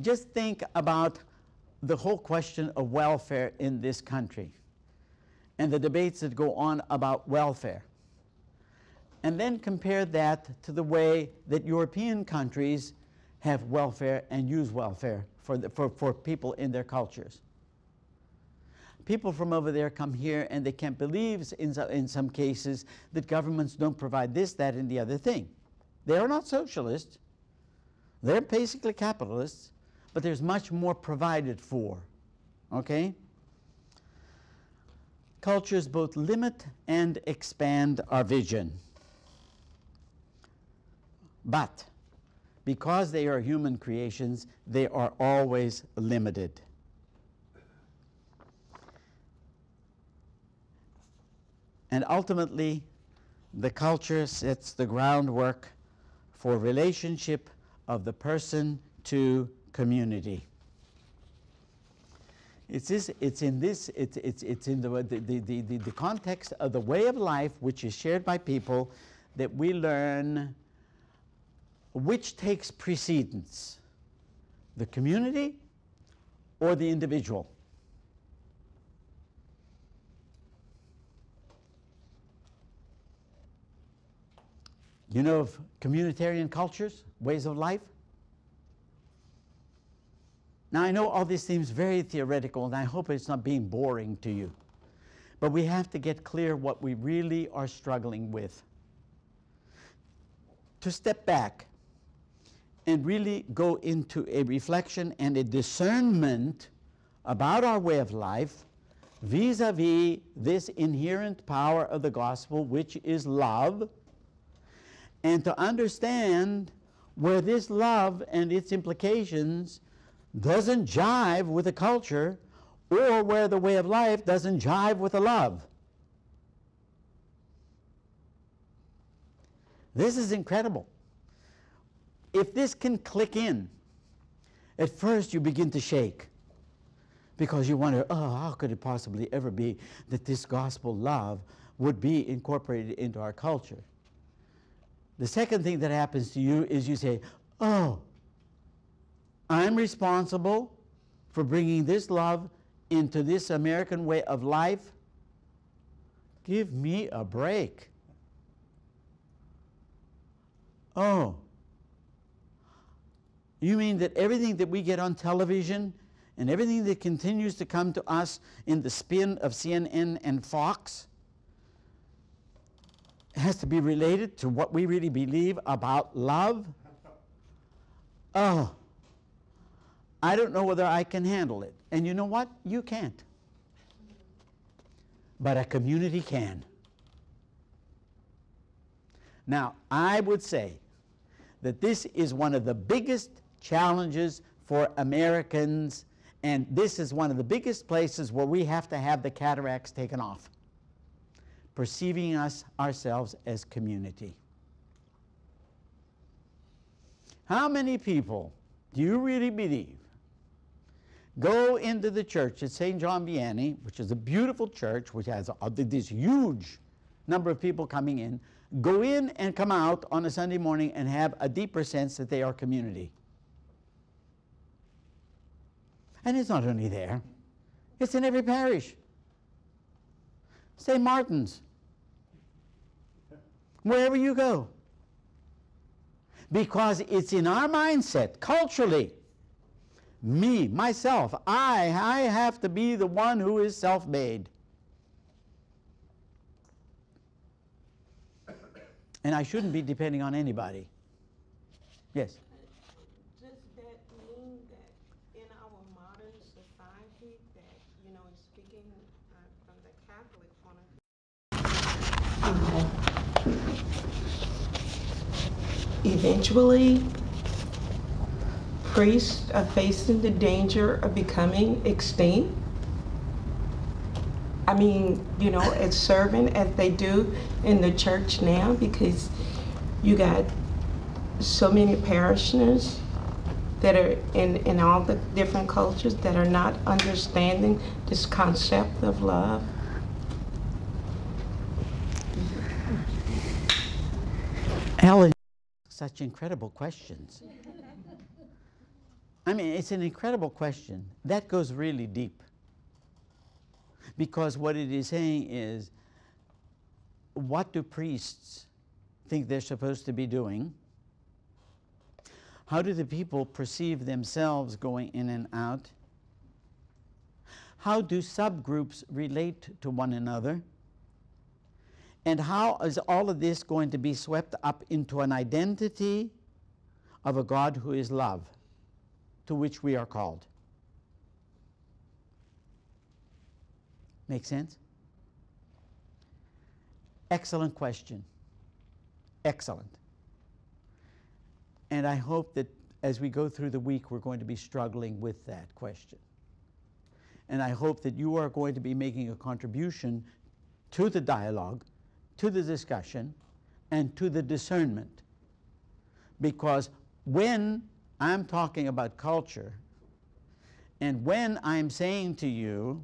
Just think about the whole question of welfare in this country and the debates that go on about welfare. And then compare that to the way that European countries have welfare and use welfare for people in their cultures. People from over there come here and they can't believe in some cases that governments don't provide this, that, and the other thing. They are not socialists. They're basically capitalists, but there's much more provided for, okay? Cultures both limit and expand our vision. But because they are human creations, they are always limited. And ultimately, the culture sets the groundwork for relationship of the person to community. It's in the context of the way of life which is shared by people that we learn which takes precedence, the community or the individual. You know of communitarian cultures, ways of life? Now, I know all this seems very theoretical, and I hope it's not being boring to you. But we have to get clear what we really are struggling with. To step back and really go into a reflection and a discernment about our way of life vis-a-vis this inherent power of the gospel, which is love, and to understand where this love and its implications doesn't jive with the culture, or where the way of life doesn't jive with the love. This is incredible. If this can click in, at first you begin to shake, because you wonder, oh, how could it possibly ever be that this gospel love would be incorporated into our culture? The second thing that happens to you is you say, oh, I'm responsible for bringing this love into this American way of life? Give me a break. Oh, you mean that everything that we get on television and everything that continues to come to us in the spin of CNN and Fox has to be related to what we really believe about love? Oh, I don't know whether I can handle it. And you know what? You can't. But a community can. Now, I would say that this is one of the biggest challenges for Americans, and this is one of the biggest places where we have to have the cataracts taken off. Perceiving ourselves as community. How many people do you really believe go into the church at St. John Vianney, which is a beautiful church, which has this huge number of people coming in, go in and come out on a Sunday morning and have a deeper sense that they are community? And it's not only there, it's in every parish. St. Martin's, wherever you go. Because it's in our mindset, culturally, me, myself, I have to be the one who is self-made. And I shouldn't be depending on anybody. Yes? Does that mean that in our modern society that, you know, speaking from the Catholic point of view, eventually priests are facing the danger of becoming extinct? I mean, you know, as serving as they do in the church now, because you got so many parishioners that are in all the different cultures that are not understanding this concept of love. Alan, such incredible questions. I mean, it's an incredible question. That goes really deep. Because what it is saying is, what do priests think they're supposed to be doing? How do the people perceive themselves going in and out? How do subgroups relate to one another? And how is all of this going to be swept up into an identity of a God who is love, to which we are called? Make sense? Excellent question. Excellent. And I hope that as we go through the week, we're going to be struggling with that question. And I hope that you are going to be making a contribution to the dialogue, to the discussion, and to the discernment. Because when I'm talking about culture, and when I'm saying to you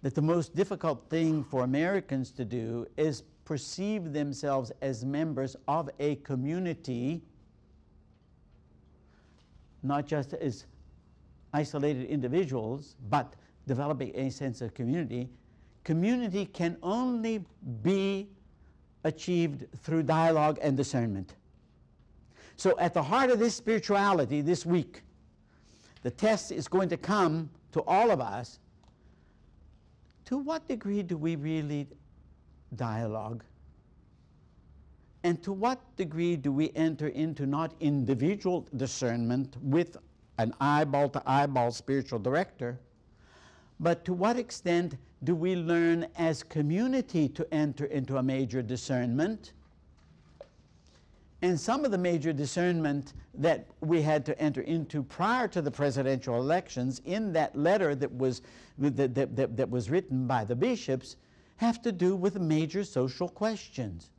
that the most difficult thing for Americans to do is perceive themselves as members of a community, not just as isolated individuals, but developing a sense of community. Community can only be achieved through dialogue and discernment. So at the heart of this spirituality this week, the test is going to come to all of us. To what degree do we really dialogue? And to what degree do we enter into not individual discernment with an eyeball-to-eyeball spiritual director, but to what extent do we learn as community to enter into a major discernment? And some of the major discernment that we had to enter into prior to the presidential elections in that letter that was written by the bishops have to do with major social questions.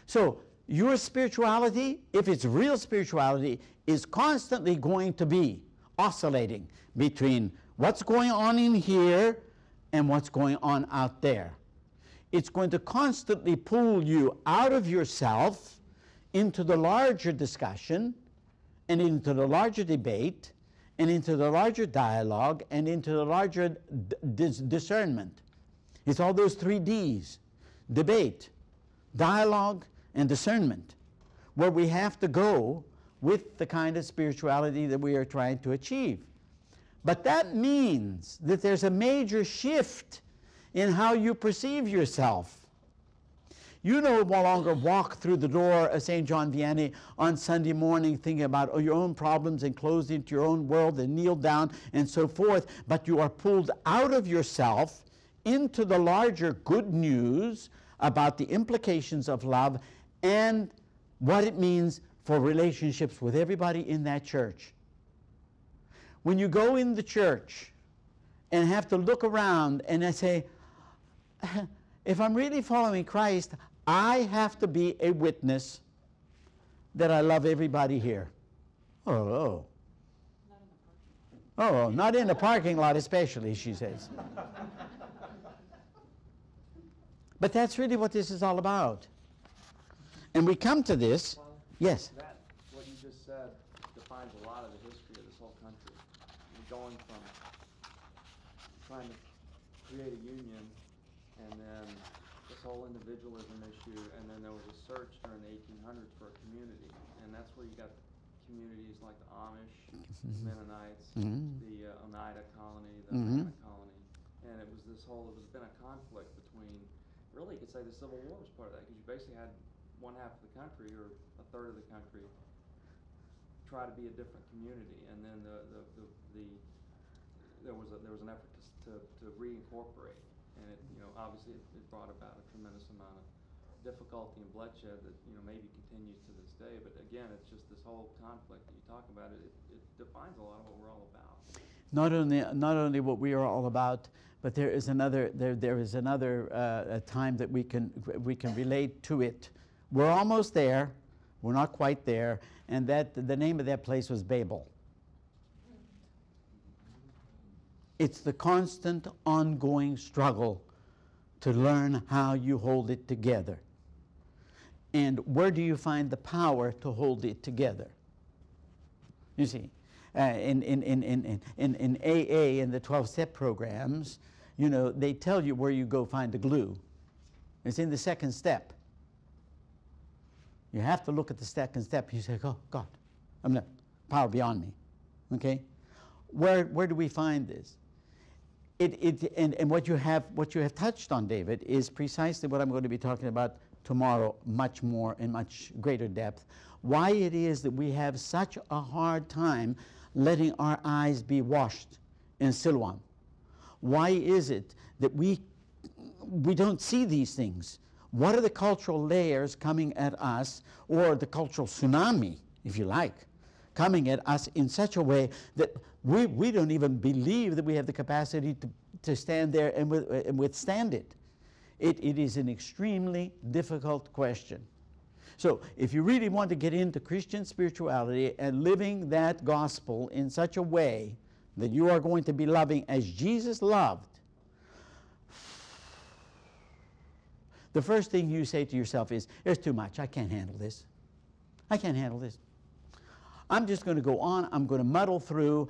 So your spirituality, if it's real spirituality, is constantly going to be oscillating between what's going on in here and what's going on out there. It's going to constantly pull you out of yourself into the larger discussion and into the larger debate and into the larger dialogue and into the larger discernment. It's all those 3 Ds: debate, dialogue, and discernment, where we have to go with the kind of spirituality that we are trying to achieve. But that means that there's a major shift in how you perceive yourself. You no longer walk through the door of St. John Vianney on Sunday morning thinking about your own problems and closed into your own world and kneel down and so forth, but you are pulled out of yourself into the larger good news about the implications of love and what it means for relationships with everybody in that church. When you go in the church and have to look around and I say, if I'm really following Christ, I have to be a witness that I love everybody here. Oh. Oh, not in the parking lot especially, she says. But that's really what this is all about. And we come to this, yes? That, what you just said, defines a lot of the history of this whole country. We're going from trying to create a union, and then this whole individualism issue, and then there was a search during the 1800s for a community, and that's where you got communities like the Amish, Mennonites, the Oneida colony, the Atlanta colony, and it was this whole, it was been a conflict between, really you could say the Civil War was part of that, because you basically had one half of the country, or a third of the country, try to be a different community, and then there was an effort to reincorporate, and it, you know, obviously it brought about a tremendous amount of difficulty and bloodshed that, you know, maybe continues to this day. But again, it's just this whole conflict that you talk about. It defines a lot of what we're all about. Not only what we are all about, but there is another time that we can relate to it. We're almost there. We're not quite there, and that the name of that place was Babel. It's the constant, ongoing struggle to learn how you hold it together. And where do you find the power to hold it together? You see, in AA, in the 12-step programs, you know, they tell you where you go find the glue. It's in the 2nd step. You have to look at the 2nd step. You say, oh, God, I'm not, power beyond me. Okay? Where do we find this? And what you have touched on, David, is precisely what I'm going to be talking about tomorrow, much more in much greater depth. Why it is that we have such a hard time letting our eyes be washed in Siloam. Why is it that we don't see these things? What are the cultural layers coming at us, or the cultural tsunami, if you like, coming at us in such a way that we don't even believe that we have the capacity to stand there and withstand it. It is an extremely difficult question. So if you really want to get into Christian spirituality and living that gospel in such a way that you are going to be loving as Jesus loved, the first thing you say to yourself is, there's too much. I can't handle this. I can't handle this. I'm just going to go on. I'm going to muddle through.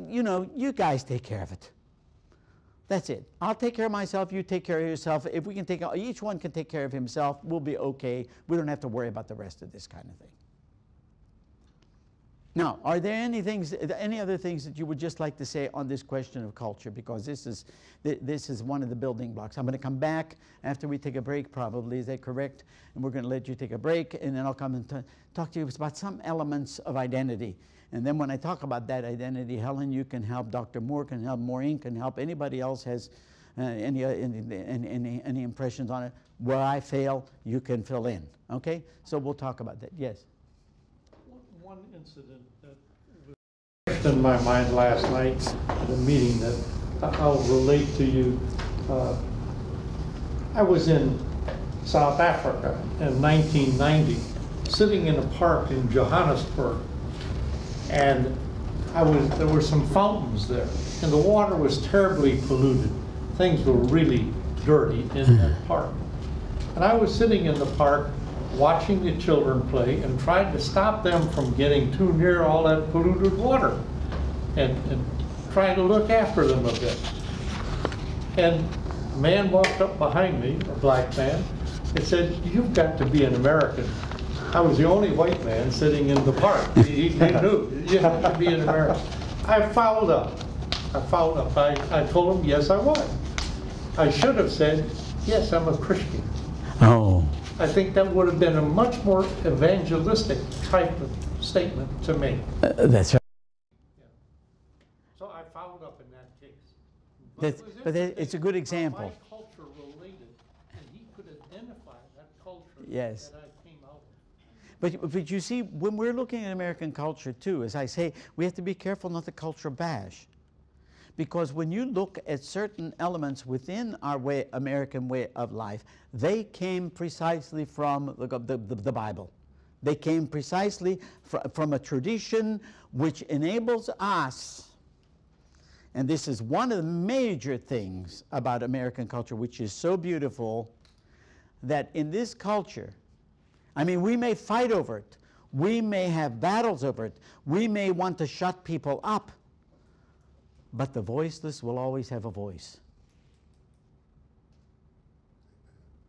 You know, you guys take care of it. That's it. I'll take care of myself. You take care of yourself. If we can each one can take care of himself, we'll be okay. We don't have to worry about the rest of this kind of thing. Now, are there any other things that you would just like to say on this question of culture? Because this is one of the building blocks. I'm going to come back after we take a break, probably. Is that correct? And we're going to let you take a break, and then I'll come and talk to you about some elements of identity. And then when I talk about that identity, Helen, you can help. Dr. Moore can help. Maureen can help. Anybody else has any impressions on it? Where I fail, you can fill in. Okay? So we'll talk about that. Yes. One incident that was in my mind last night at a meeting that I'll relate to you. I was in South Africa in 1990, sitting in a park in Johannesburg, and there were some fountains there, and the water was terribly polluted. Things were really dirty in that park. And I was sitting in the park watching the children play and trying to stop them from getting too near all that polluted water and trying to look after them a bit. And a man walked up behind me, a black man, and said, "You've got to be an American." I was the only white man sitting in the park. He knew, you have to be an American. I followed up. I told him, yes, I was. I should have said, yes, I'm a Christian. Oh. I think that would have been a much more evangelistic type of statement to make. That's right. Yeah. So I followed up in that case. But it's a good example. My culture related, and he could identify that culture Yes. that I came out with. But you see, when we're looking at American culture too, as I say, we have to be careful not to culture bash. Because when you look at certain elements within our American way of life, they came precisely from the Bible. They came precisely from a tradition which enables us, and this is one of the major things about American culture, which is so beautiful, that in this culture, I mean, we may fight over it, we may have battles over it, we may want to shut people up, but the voiceless will always have a voice.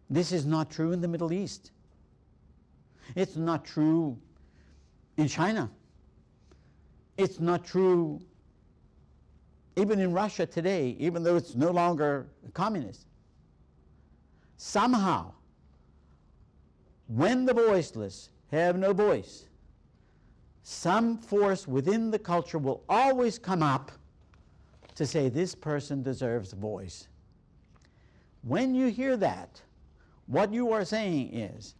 This is not true in the Middle East. It's not true in China. It's not true even in Russia today, even though it's no longer communist. Somehow, when the voiceless have no voice, some force within the culture will always come up to say this person deserves a voice. When you hear that, what you are saying is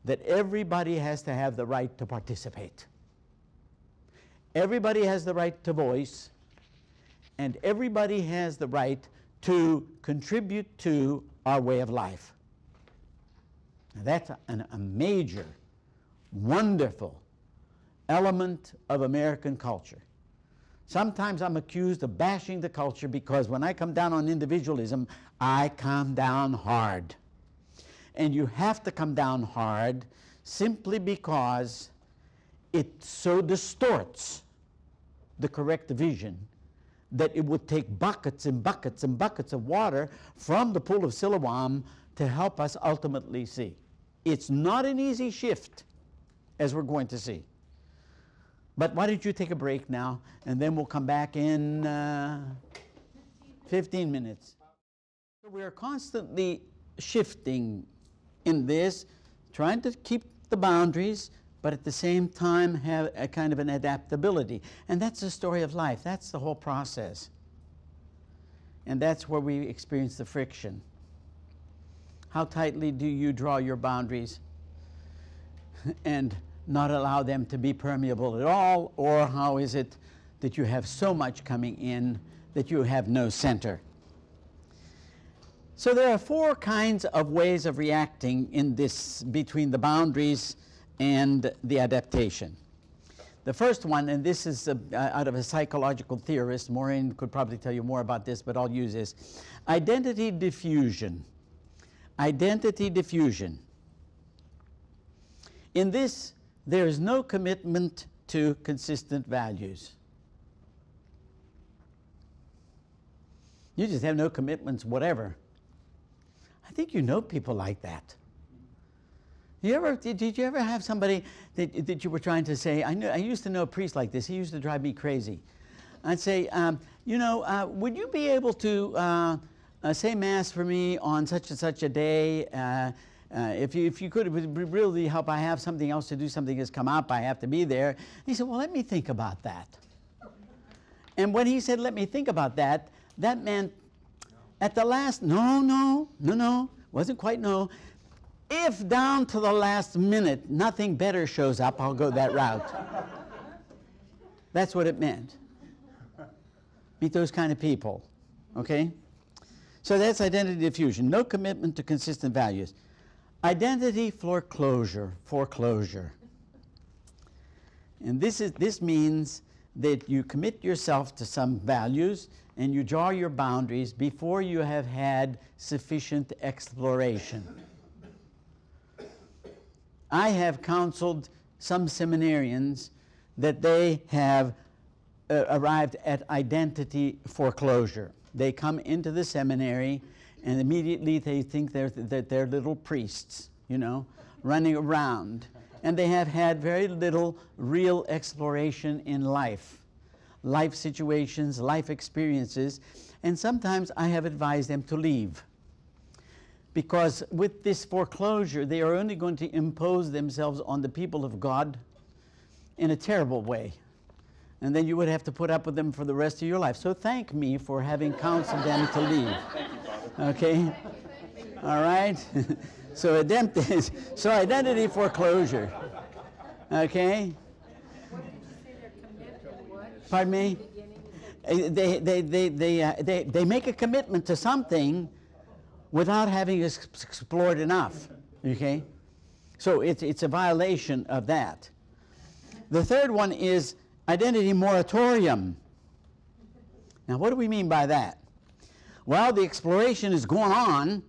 that everybody has to have the right to participate. Everybody has the right to voice, and everybody has the right to contribute to our way of life. Now that's a major, wonderful element of American culture. Sometimes I'm accused of bashing the culture because when I come down on individualism, I come down hard. And you have to come down hard simply because it so distorts the correct vision that it would take buckets and buckets and buckets of water from the pool of Siloam to help us ultimately see. It's not an easy shift, as we're going to see. But why don't you take a break now, and then we'll come back in 15 minutes. So we are constantly shifting in this, trying to keep the boundaries, but at the same time have a kind of an adaptability. And that's the story of life. That's the whole process. And that's where we experience the friction. How tightly do you draw your boundaries and not allow them to be permeable at all, or how is it that you have so much coming in that you have no center? So there are four kinds of ways of reacting in this between the boundaries and the adaptation. The first one, and this is out of a psychological theorist, Maureen could probably tell you more about this, but I'll use this. Identity diffusion. Identity diffusion. In this, there is no commitment to consistent values. You just have no commitments, whatever. I think you know people like that. Did you ever have somebody that you were trying to say, I used to know a priest like this, he used to drive me crazy. I'd say, would you be able to say Mass for me on such and such a day? If you could, it would really help. I have something else to do, something has come up, I have to be there. And he said, well, let me think about that. And when he said, let me think about that, that meant at the last, no, wasn't quite no. If down to the last minute nothing better shows up, I'll go that route. That's what it meant. Meet those kind of people, okay? So that's identity diffusion, no commitment to consistent values. Identity foreclosure. And this means that you commit yourself to some values and you draw your boundaries before you have had sufficient exploration. I have counseled some seminarians that they have arrived at identity foreclosure. They come into the seminary and immediately they think that they're little priests, running around. And they have had very little real exploration in life situations, life experiences, and sometimes I have advised them to leave. Because with this foreclosure, they are only going to impose themselves on the people of God in a terrible way. And then you would have to put up with them for the rest of your life. So thank me for having counseled them to leave. Okay? All right? So identity foreclosure. Okay? Pardon me? They make a commitment to something without having explored enough. Okay? So it's a violation of that. The third one is identity moratorium. Now, what do we mean by that? Well, the exploration is going on,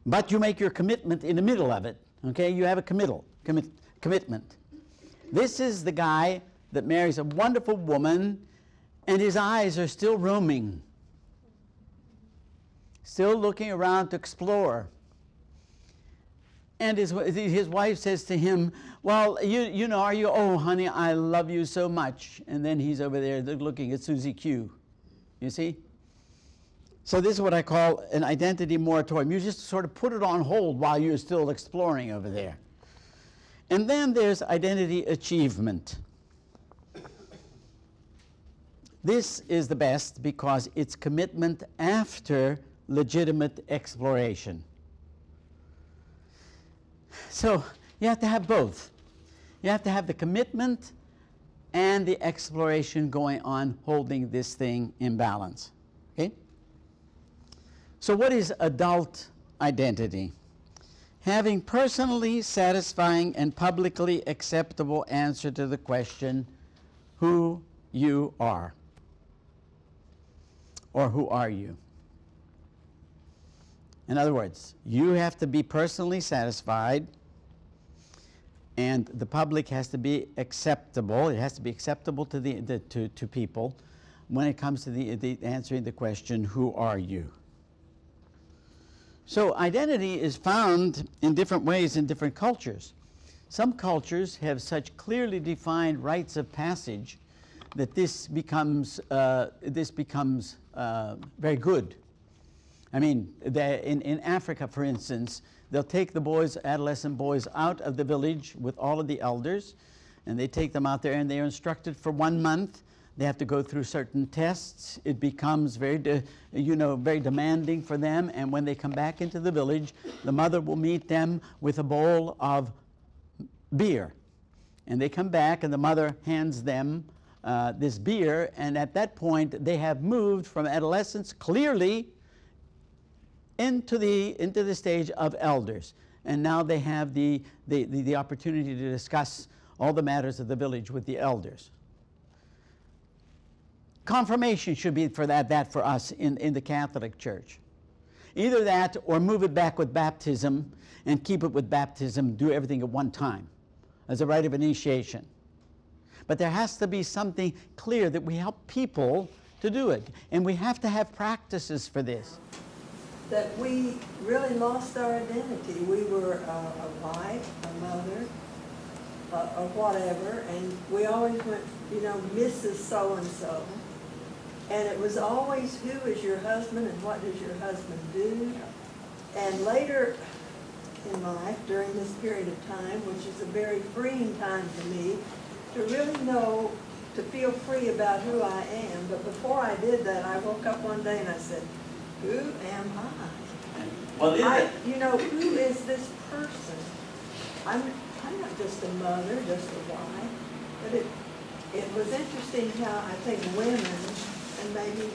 but you make your commitment in the middle of it. Okay? You have a commitment. This is the guy that marries a wonderful woman, and his eyes are still roaming, still looking around to explore. And his wife says to him, well, you know, are you, oh, honey, I love you so much. And then he's over there looking at Susie Q. You see? So this is what I call an identity moratorium. You just sort of put it on hold while you're still exploring over there. And then there's identity achievement. This is the best because it's commitment after legitimate exploration. So you have to have both. You have to have the commitment and the exploration going on, holding this thing in balance. Okay? So what is adult identity? Having personally satisfying and publicly acceptable answer to the question, who you are. Or who are you? In other words, you have to be personally satisfied, and the public has to be acceptable. It has to be acceptable to to people when it comes to the answering the question, who are you? So identity is found in different ways in different cultures. Some cultures have such clearly defined rites of passage that this becomes very good. I mean, in Africa, for instance, they'll take the boys, adolescent boys, out of the village with all of the elders, and they take them out there, and they are instructed for 1 month. They have to go through certain tests. It becomes very demanding for them, and when they come back into the village, the mother will meet them with a bowl of beer. And they come back, and the mother hands them this beer, and at that point, they have moved from adolescence clearly into the stage of elders. And now they have the opportunity to discuss all the matters of the village with the elders. Confirmation should be for that for us in the Catholic Church. Either that or move it back with baptism and keep it with baptism, do everything at one time as a rite of initiation. But there has to be something clear that we help people to do it. And we have to have practices for this. that we really lost our identity. We were a wife, a mother, or whatever, and we always went, you know, Mrs. So-and-so. And it was always, who is your husband and what does your husband do? And later in life, during this period of time, which is a very freeing time for me, to really know, to feel free about who I am. But before I did that, I woke up one day and I said, who am I? Well, you know, who is this person? I'm not just a mother, just a wife. But it was interesting how I think women, and maybe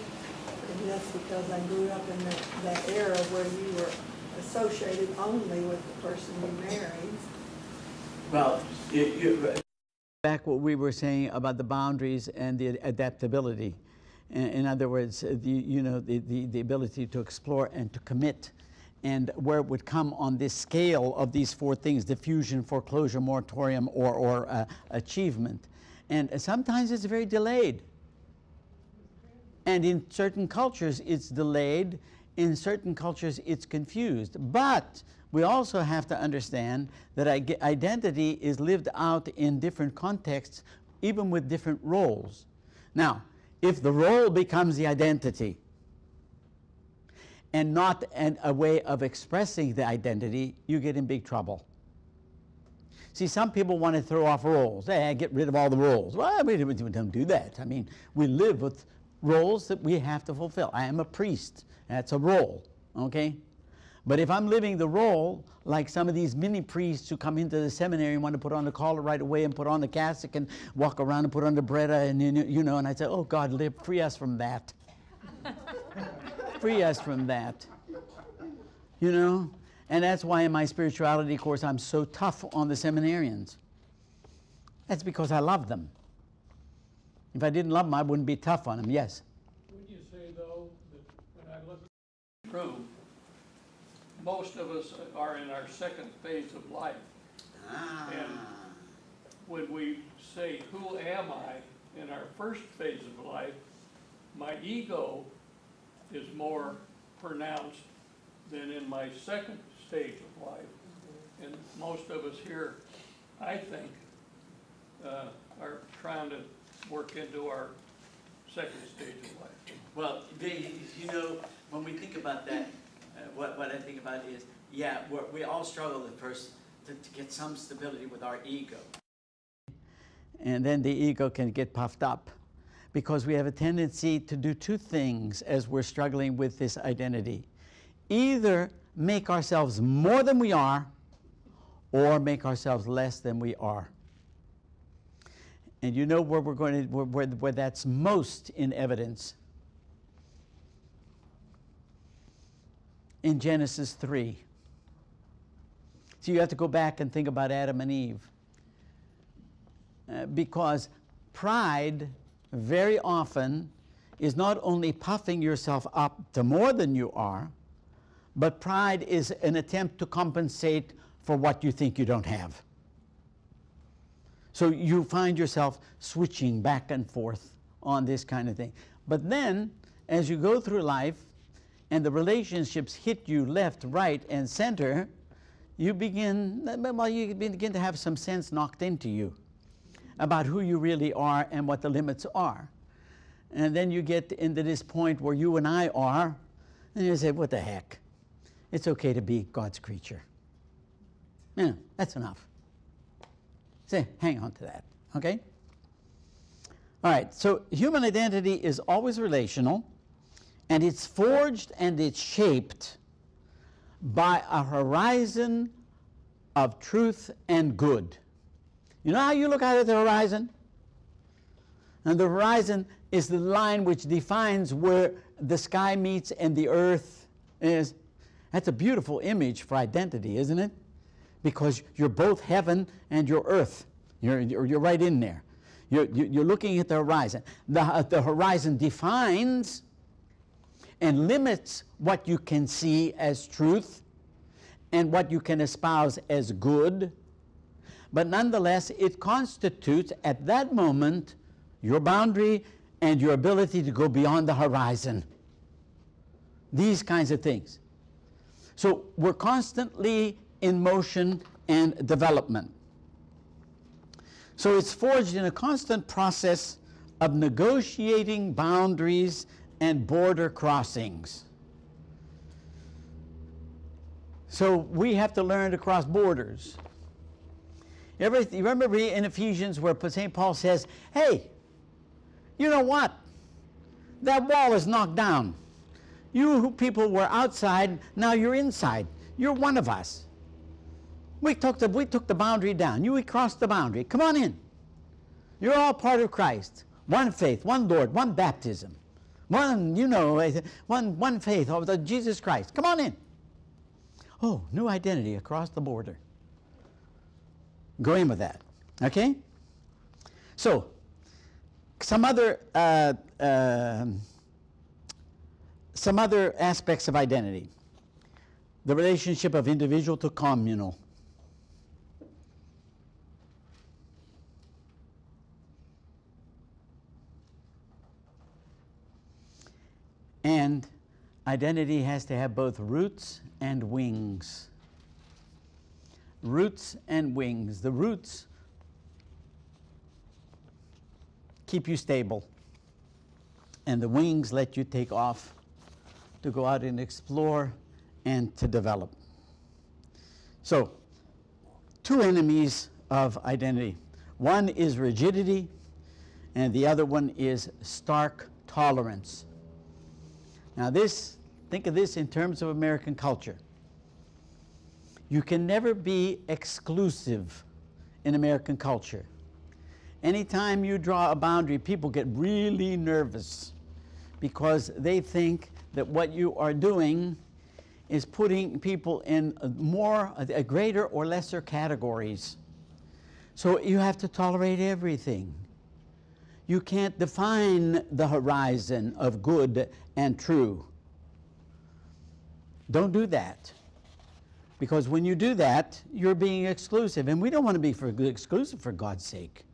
that's because I grew up in that era where you were associated only with the person you married. Well, back what we were saying about the boundaries and the adaptability. In other words, the ability to explore and to commit, and where it would come on this scale of these four things: diffusion, foreclosure, moratorium, or achievement. And sometimes it's very delayed. And in certain cultures it's delayed, in certain cultures it's confused. But we also have to understand that identity is lived out in different contexts, even with different roles. Now, if the role becomes the identity and not a way of expressing the identity, you get in big trouble. See, some people want to throw off roles. Hey, get rid of all the roles. Well, we don't do that. I mean, we live with roles that we have to fulfill. I am a priest. That's a role, okay? But if I'm living the role, like some of these mini priests who come into the seminary and want to put on the collar right away and put on the cassock and walk around and put on the beretta, and you know, and I say, oh God, free us from that. Free us from that. You know? And that's why in my spirituality course I'm so tough on the seminarians. That's because I love them. If I didn't love them, I wouldn't be tough on them. Yes? Would you say, though, that when I look at the room, most of us are in our second phase of life. And when we say, who am I, in our first phase of life, my ego is more pronounced than in my second stage of life. And most of us here, I think, are trying to work into our second stage of life. Well, you know, when we think about that, what I think about is, yeah, we all struggle at first to get some stability with our ego. And then the ego can get puffed up because we have a tendency to do two things as we're struggling with this identity. Either make ourselves more than we are, or make ourselves less than we are. And you know where we're going to, where that's most in evidence? In Genesis 3. So you have to go back and think about Adam and Eve. Because pride very often is not only puffing yourself up to more than you are, but pride is an attempt to compensate for what you think you don't have. So you find yourself switching back and forth on this kind of thing. But then, as you go through life, and the relationships hit you left, right, and center, you begin to have some sense knocked into you about who you really are and what the limits are. And then you get into this point where you and I are, and you say, what the heck? It's okay to be God's creature. Yeah, that's enough. Say, hang on to that, okay? All right, so human identity is always relational, and it's forged and it's shaped by a horizon of truth and good. You know how you look out at the horizon? And the horizon is the line which defines where the sky meets and the earth is. That's a beautiful image for identity, isn't it? Because you're both heaven and you're earth. You're right in there. You're looking at the horizon. The horizon defines and limits what you can see as truth and what you can espouse as good. But nonetheless, it constitutes at that moment your boundary and your ability to go beyond the horizon. These kinds of things. So we're constantly in motion and development. So it's forged in a constant process of negotiating boundaries and border crossings. So we have to learn to cross borders. You remember in Ephesians where St. Paul says, hey, you know what? That wall is knocked down. You people were outside, now you're inside. You're one of us. We took the boundary down. We crossed the boundary. Come on in. You're all part of Christ. One faith, one Lord, one baptism. One faith of Jesus Christ. Come on in. Oh, new identity across the border. Go in with that. Okay? So, some other aspects of identity. The relationship of individual to communal. And identity has to have both roots and wings. Roots and wings. The roots keep you stable, and the wings let you take off to go out and explore and to develop. So, two enemies of identity. One is rigidity, and the other one is stark tolerance. Now think of this in terms of American culture. You can never be exclusive in American culture. Anytime you draw a boundary, people get really nervous because they think that what you are doing is putting people in a greater or lesser categories. So you have to tolerate everything. You can't define the horizon of good and true. Don't do that. Because when you do that, you're being exclusive. And we don't want to be exclusive for God's sake.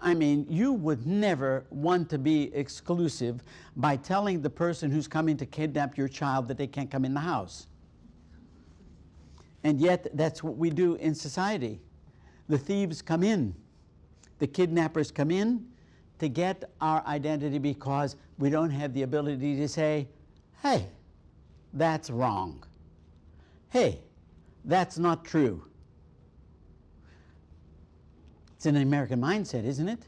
I mean, you would never want to be exclusive by telling the person who's coming to kidnap your child that they can't come in the house. And yet, that's what we do in society. The thieves come in. The kidnappers come in to get our identity because we don't have the ability to say, hey, that's wrong. Hey, that's not true. It's an American mindset, isn't it?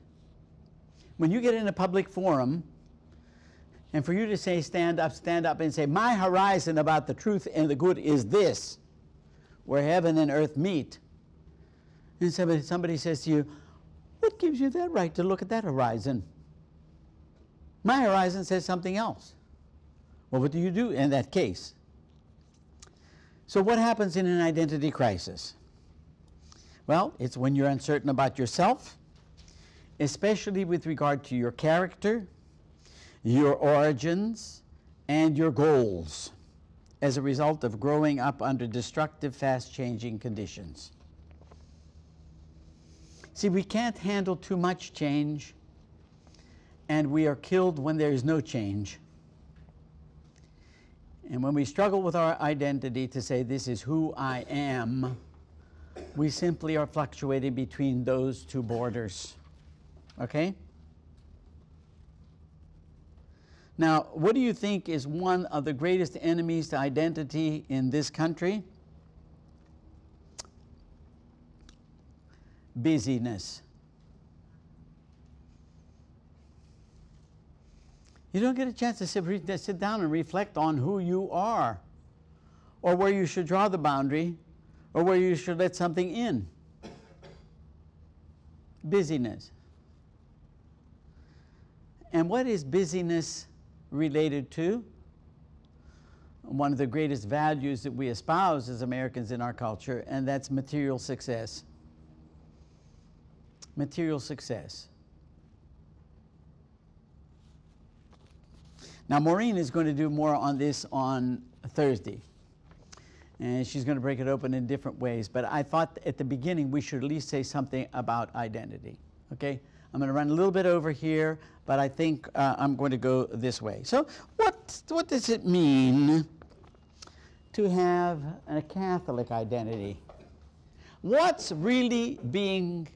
When you get in a public forum, and for you to say, stand up and say, my horizon about the truth and the good is this, where heaven and earth meet. And somebody says to you, what gives you that right to look at that horizon? My horizon says something else. Well, what do you do in that case? So what happens in an identity crisis? Well, it's when you're uncertain about yourself, especially with regard to your character, your origins, and your goals as a result of growing up under destructive, fast-changing conditions. See, we can't handle too much change, and we are killed when there is no change. And when we struggle with our identity to say, this is who I am, we simply are fluctuating between those two borders. Okay? Now, what do you think is one of the greatest enemies to identity in this country? Busyness. You don't get a chance to sit down and reflect on who you are, or where you should draw the boundary, or where you should let something in. Busyness. And what is busyness related to? One of the greatest values that we espouse as Americans in our culture, and that's material success. Material success. Now, Maureen is going to do more on this on Thursday. And she's going to break it open in different ways. But I thought at the beginning we should at least say something about identity. Okay? I'm going to run a little bit over here, but I think I'm going to go this way. So what does it mean to have a Catholic identity. What's really being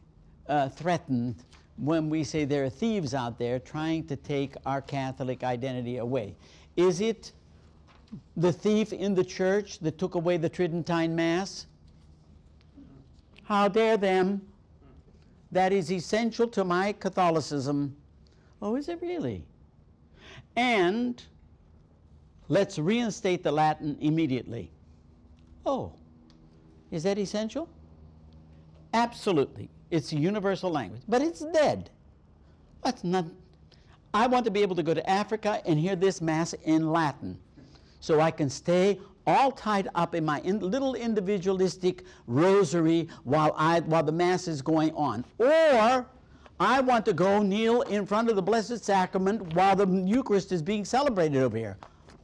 threatened when we say there are thieves out there trying to take our Catholic identity away? Is it the thief in the church that took away the Tridentine Mass? How dare them? That is essential to my Catholicism. Oh, is it really? And let's reinstate the Latin immediately. Oh, is that essential? Absolutely. It's a universal language, but it's dead. That's not. I want to be able to go to Africa and hear this Mass in Latin, so I can stay all tied up in my little individualistic rosary while the Mass is going on. Or I want to go kneel in front of the Blessed Sacrament while the Eucharist is being celebrated over here.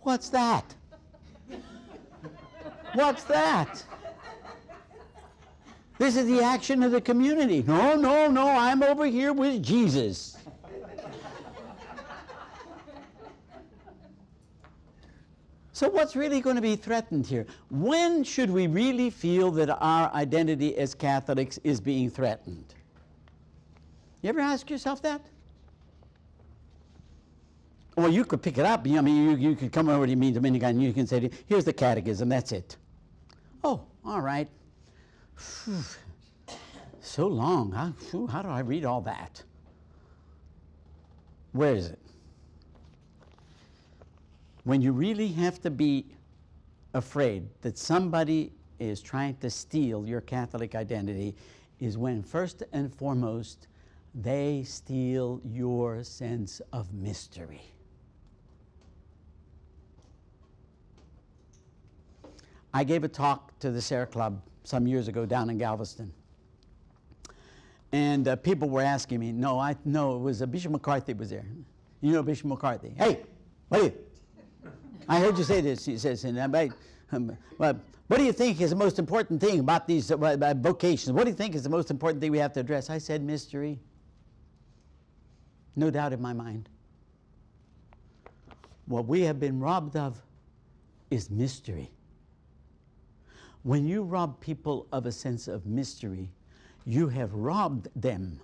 What's that? What's that? This is the action of the community. No, no, no, I'm over here with Jesus. So what's really going to be threatened here? When should we really feel that our identity as Catholics is being threatened? You ever ask yourself that? Well, you could pick it up. I mean, you could come over to me, Dominican, and you can say, here's the catechism, that's it. Oh, all right. Whew. So long. How do I read all that? Where is it? When you really have to be afraid that somebody is trying to steal your Catholic identity is when, first and foremost, they steal your sense of mystery. I gave a talk to the Sarah Club some years ago down in Galveston. And people were asking me, no, it was Bishop McCarthy was there. You know Bishop McCarthy. Hey, what are you? I heard you say this, he says, what do you think is the most important thing about these vocations? What do you think is the most important thing we have to address? I said mystery. No doubt in my mind. What we have been robbed of is mystery. When you rob people of a sense of mystery, you have robbed them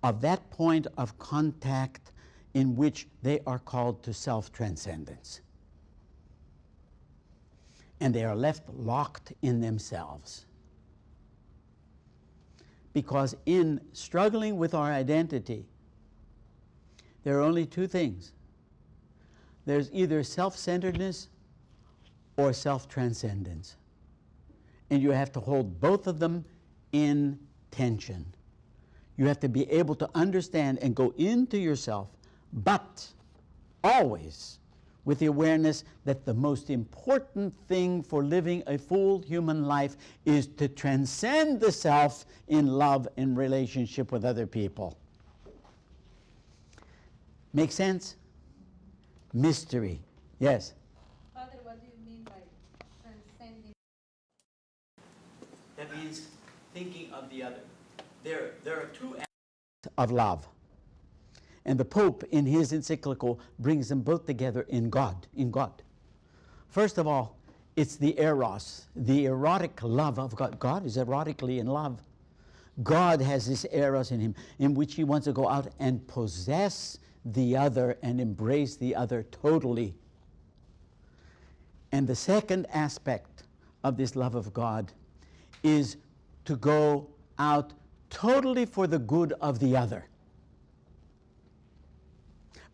of that point of contact in which they are called to self-transcendence. And they are left locked in themselves. Because in struggling with our identity, there are only two things. There's either self-centeredness or self-transcendence. And you have to hold both of them in tension. You have to be able to understand and go into yourself, but always with the awareness that the most important thing for living a full human life is to transcend the self in love and relationship with other people. Make sense? Mystery. Yes? Father, what do you mean by transcending? That means thinking of the other. There are two aspects of love. And the Pope, in his encyclical, brings them both together in God. First of all, it's the eros, the erotic love of God. God is erotically in love. God has this eros in him, in which he wants to go out and possess the other and embrace the other totally. And the second aspect of this love of God is to go out totally for the good of the other.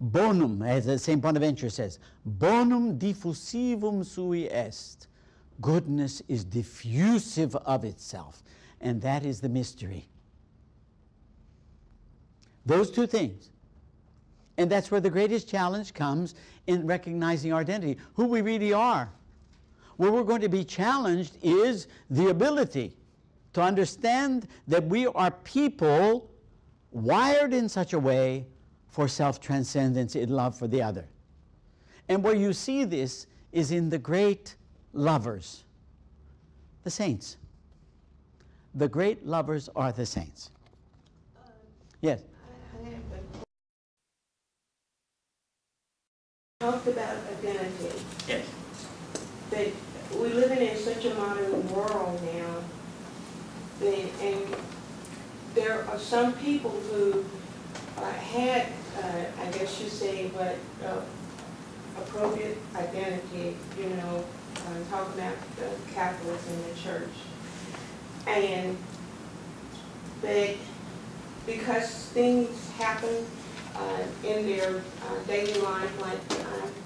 Bonum, as St. Bonaventure says, bonum diffusivum sui est. Goodness is diffusive of itself, and that is the mystery. Those two things. And that's where the greatest challenge comes in recognizing our identity, who we really are. Where we're going to be challenged is the ability to understand that we are people wired in such a way for self-transcendence in love for the other. And where you see this is in the great lovers, the saints. The great lovers are the saints. Yes? I have talked about identity. Yes. That we're living in such a modern world now, and there are some people who had, I guess you say, but appropriate identity, you know, talking about the Catholics in the church. And but because things happen in their daily life, like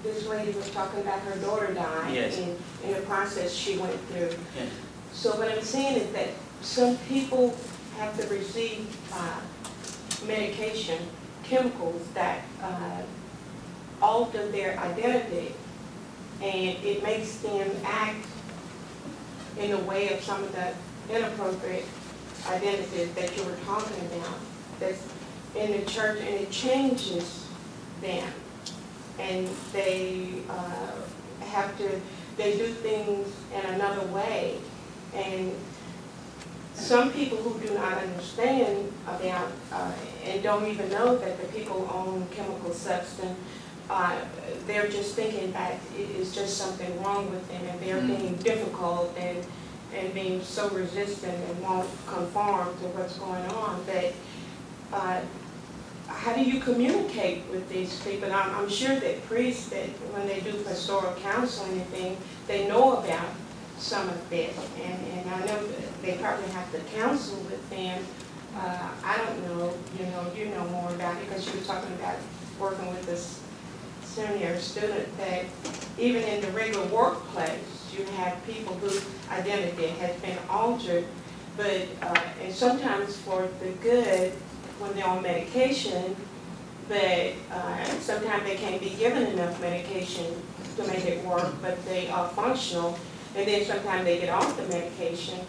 this lady was talking about her daughter died, Yes. and in the process she went through. Yes. So what I'm saying is that some people have to receive medication, chemicals that alter their identity, and it makes them act in a way of some of the inappropriate identities that you were talking about that's in the church, and it changes them, and they they do things in another way, and some people who do not understand about and don't even know that the people own chemical substance, they're just thinking that it's just something wrong with them, and they're being difficult and being so resistant and won't conform to what's going on. But how do you communicate with these people? I'm sure that priests, that when they do pastoral counseling and things, they know about some of this, and I know that they probably have to counsel with them. I don't know, you know more about it because you were talking about working with this seminary student, that even in the regular workplace, you have people whose identity has been altered, but and sometimes for the good when they're on medication, but sometimes they can't be given enough medication to make it work, but they are functional. And then sometimes they get off the medication,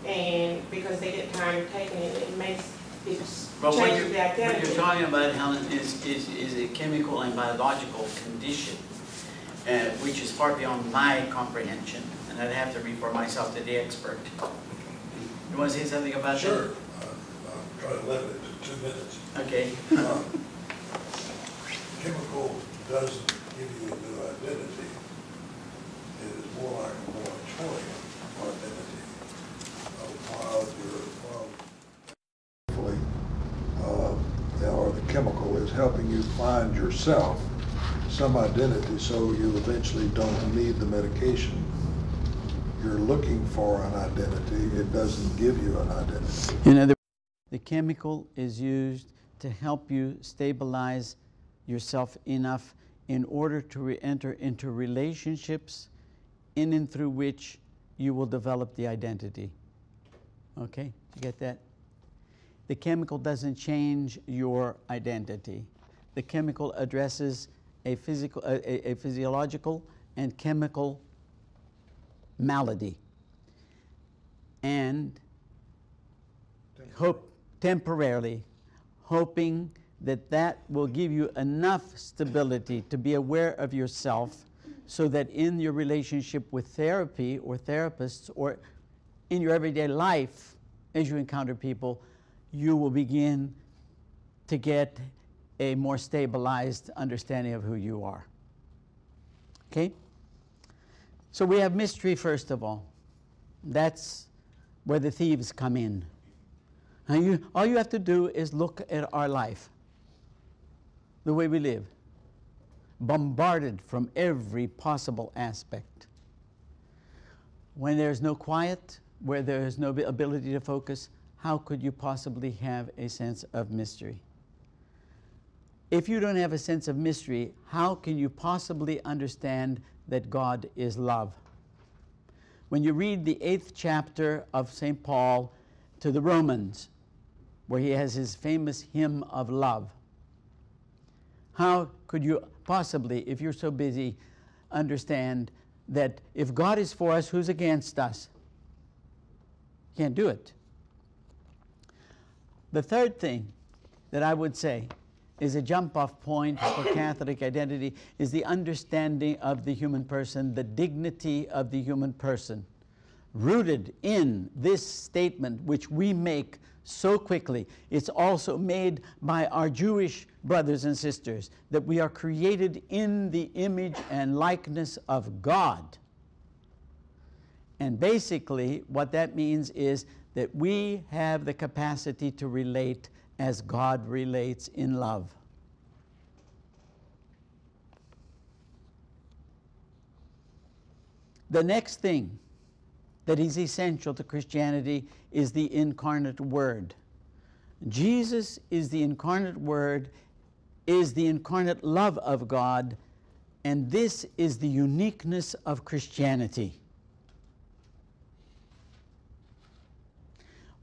and because they get tired of taking it, it makes it changes the identity. What you're talking about, Helen, is a chemical and biological condition, which is far beyond my comprehension, and I'd have to refer myself to the expert. You want to say something about that? Sure. I'll try to limit it to 2 minutes. Okay. Chemical doesn't give you a new identity. It is more like a moratorium identity. Or the chemical is helping you find yourself some identity, so you eventually don't need the medication. You're looking for an identity. It doesn't give you an identity. In other words, the chemical is used to help you stabilize yourself enough in order to enter into relationships in and through which you will develop the identity. Okay, you get that? The chemical doesn't change your identity. The chemical addresses a physiological and chemical malady, and temporarily hoping that that will give you enough stability to be aware of yourself, so that in your relationship with therapy or therapists, or in your everyday life, as you encounter people, you will begin to get a more stabilized understanding of who you are. Okay? So we have mystery, first of all. That's where the thieves come in. And all you have to do is look at our life, the way we live, bombarded from every possible aspect. When there's no quiet, where there is no ability to focus, how could you possibly have a sense of mystery? If you don't have a sense of mystery, how can you possibly understand that God is love? When you read the 8th chapter of St. Paul to the Romans, where he has his famous hymn of love, how could you possibly, if you're so busy, understand that if God is for us, who's against us? You can't do it. The third thing that I would say is a jump-off point for Catholic identity is the understanding of the human person, the dignity of the human person, rooted in this statement which we make so quickly. It's also made by our Jewish brothers and sisters, that we are created in the image and likeness of God. And basically, what that means is that we have the capacity to relate as God relates in love. The next thing that is essential to Christianity is the incarnate Word. Jesus is the incarnate Word, is the incarnate love of God, and this is the uniqueness of Christianity.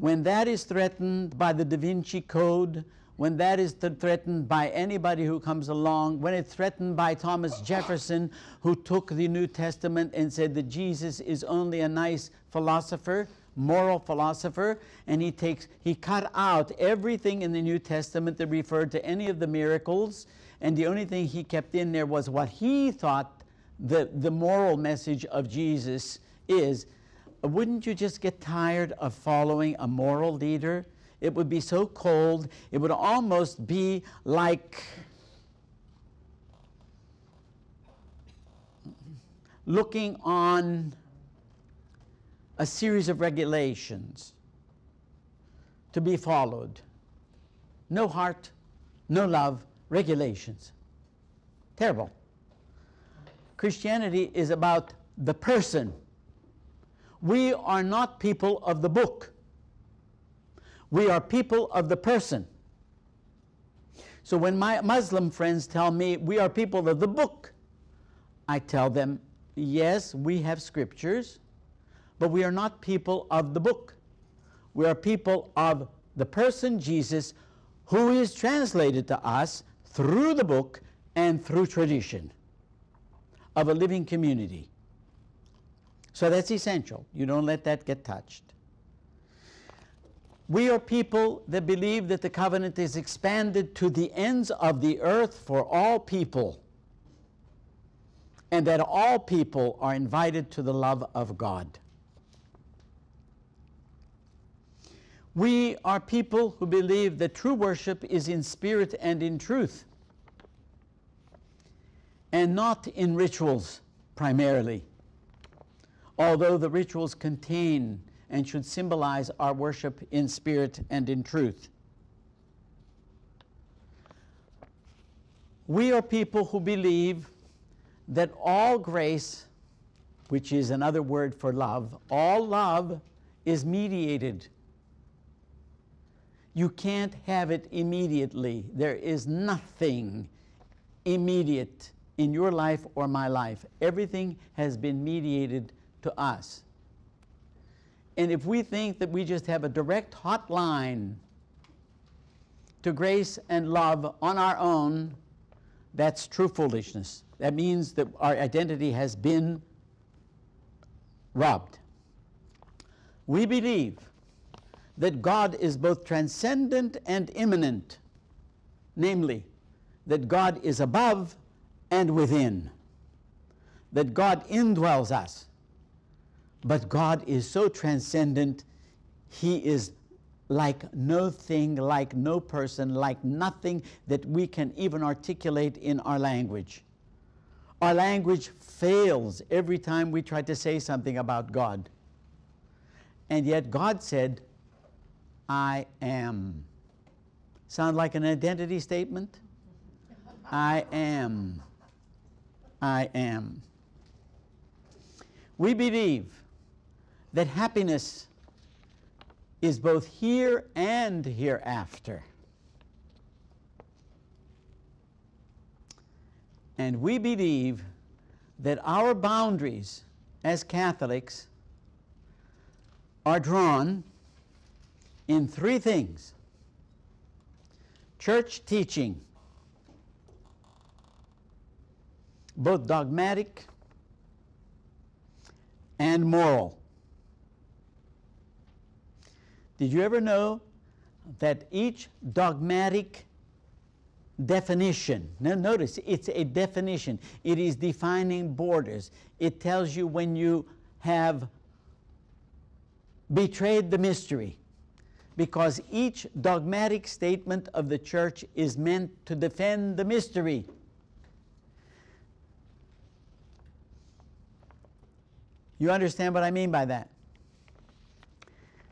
When that is threatened by the Da Vinci Code, when that is threatened by anybody who comes along, when it's threatened by Thomas Jefferson, who took the New Testament and said that Jesus is only a nice philosopher, moral philosopher, and he cut out everything in the New Testament that referred to any of the miracles, and the only thing he kept in there was what he thought the moral message of Jesus is. Wouldn't you just get tired of following a moral leader? It would be so cold. It would almost be like looking on a series of regulations to be followed. No heart, no love, regulations. Terrible. Christianity is about the person. We are not people of the book. We are people of the person. So when my Muslim friends tell me we are people of the book, I tell them, yes, we have scriptures, but we are not people of the book. We are people of the person Jesus, who is translated to us through the book and through tradition of a living community. So that's essential. You don't let that get touched. We are people that believe that the covenant is expanded to the ends of the earth for all people, and that all people are invited to the love of God. We are people who believe that true worship is in spirit and in truth, and not in rituals primarily, although the rituals contain and should symbolize our worship in spirit and in truth. We are people who believe that all grace, which is another word for love, all love is mediated. You can't have it immediately. There is nothing immediate in your life or my life. Everything has been mediated to us. And if we think that we just have a direct hotline to grace and love on our own, that's true foolishness. That means that our identity has been robbed. We believe that God is both transcendent and immanent, namely, that God is above and within, that God indwells us. But God is so transcendent, He is like no thing, like no person, like nothing that we can even articulate in our language. Our language fails every time we try to say something about God. And yet God said, I am. Sound like an identity statement? I am. I am. We believe that happiness is both here and hereafter. And we believe that our boundaries as Catholics are drawn in three things: church teaching, both dogmatic and moral. Did you ever know that each dogmatic definition, now notice it's a definition, it is defining borders. It tells you when you have betrayed the mystery, because each dogmatic statement of the church is meant to defend the mystery. You understand what I mean by that?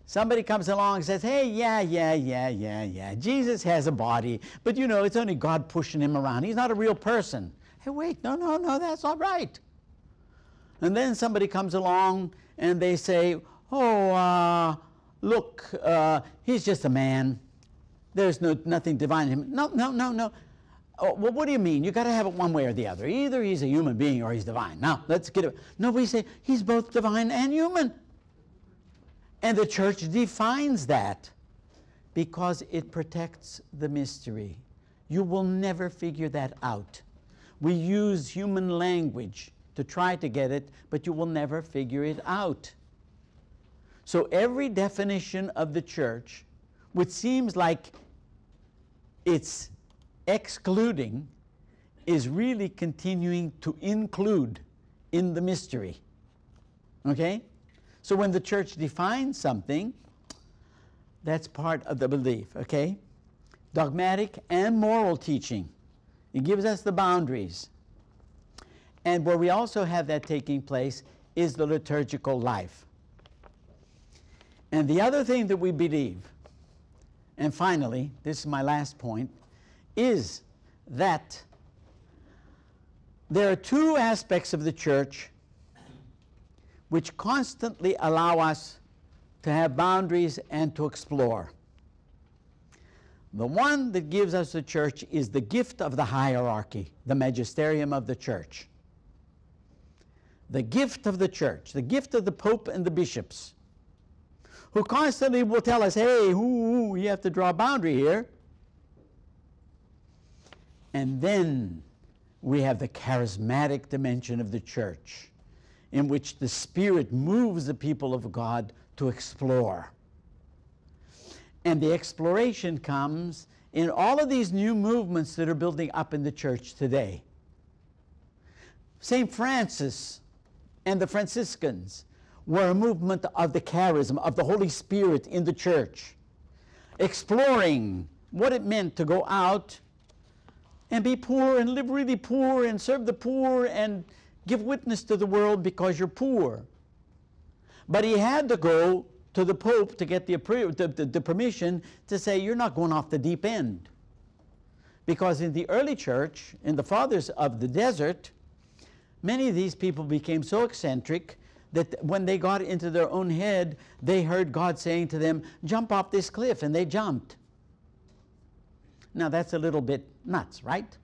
Somebody comes along and says, hey, yeah, Jesus has a body, but you know, it's only God pushing him around. He's not a real person. Hey, wait, no, that's all right. And then somebody comes along and they say, oh, look, he's just a man. There's nothing divine in him. No. Oh, well, what do you mean? You got to have it one way or the other. Either he's a human being or he's divine. Now, let's get it. No, we say he's both divine and human. And the church defines that because it protects the mystery. You will never figure that out. We use human language to try to get it, but you will never figure it out. So every definition of the church, which seems like it's excluding, is really continuing to include in the mystery. Okay? So when the church defines something, that's part of the belief, okay? Dogmatic and moral teaching. It gives us the boundaries. And where we also have that taking place is the liturgical life. And the other thing that we believe, and finally, this is my last point, is that there are two aspects of the church which constantly allow us to have boundaries and to explore. The one that gives us the church is the gift of the hierarchy, the magisterium of the church. The gift of the church, the gift of the Pope and the bishops, who constantly will tell us, hey, you have to draw a boundary here. And then we have the charismatic dimension of the church, in which the Spirit moves the people of God to explore. And the exploration comes in all of these new movements that are building up in the church today. St. Francis and the Franciscans were a movement of the charism of the Holy Spirit in the church, exploring what it meant to go out and be poor and live really poor and serve the poor and give witness to the world because you're poor. But he had to go to the Pope to get the permission to say, you're not going off the deep end. Because in the early church, in the fathers of the desert, many of these people became so eccentric that when they got into their own head, they heard God saying to them, jump off this cliff, and they jumped. Now that's a little bit nuts, right?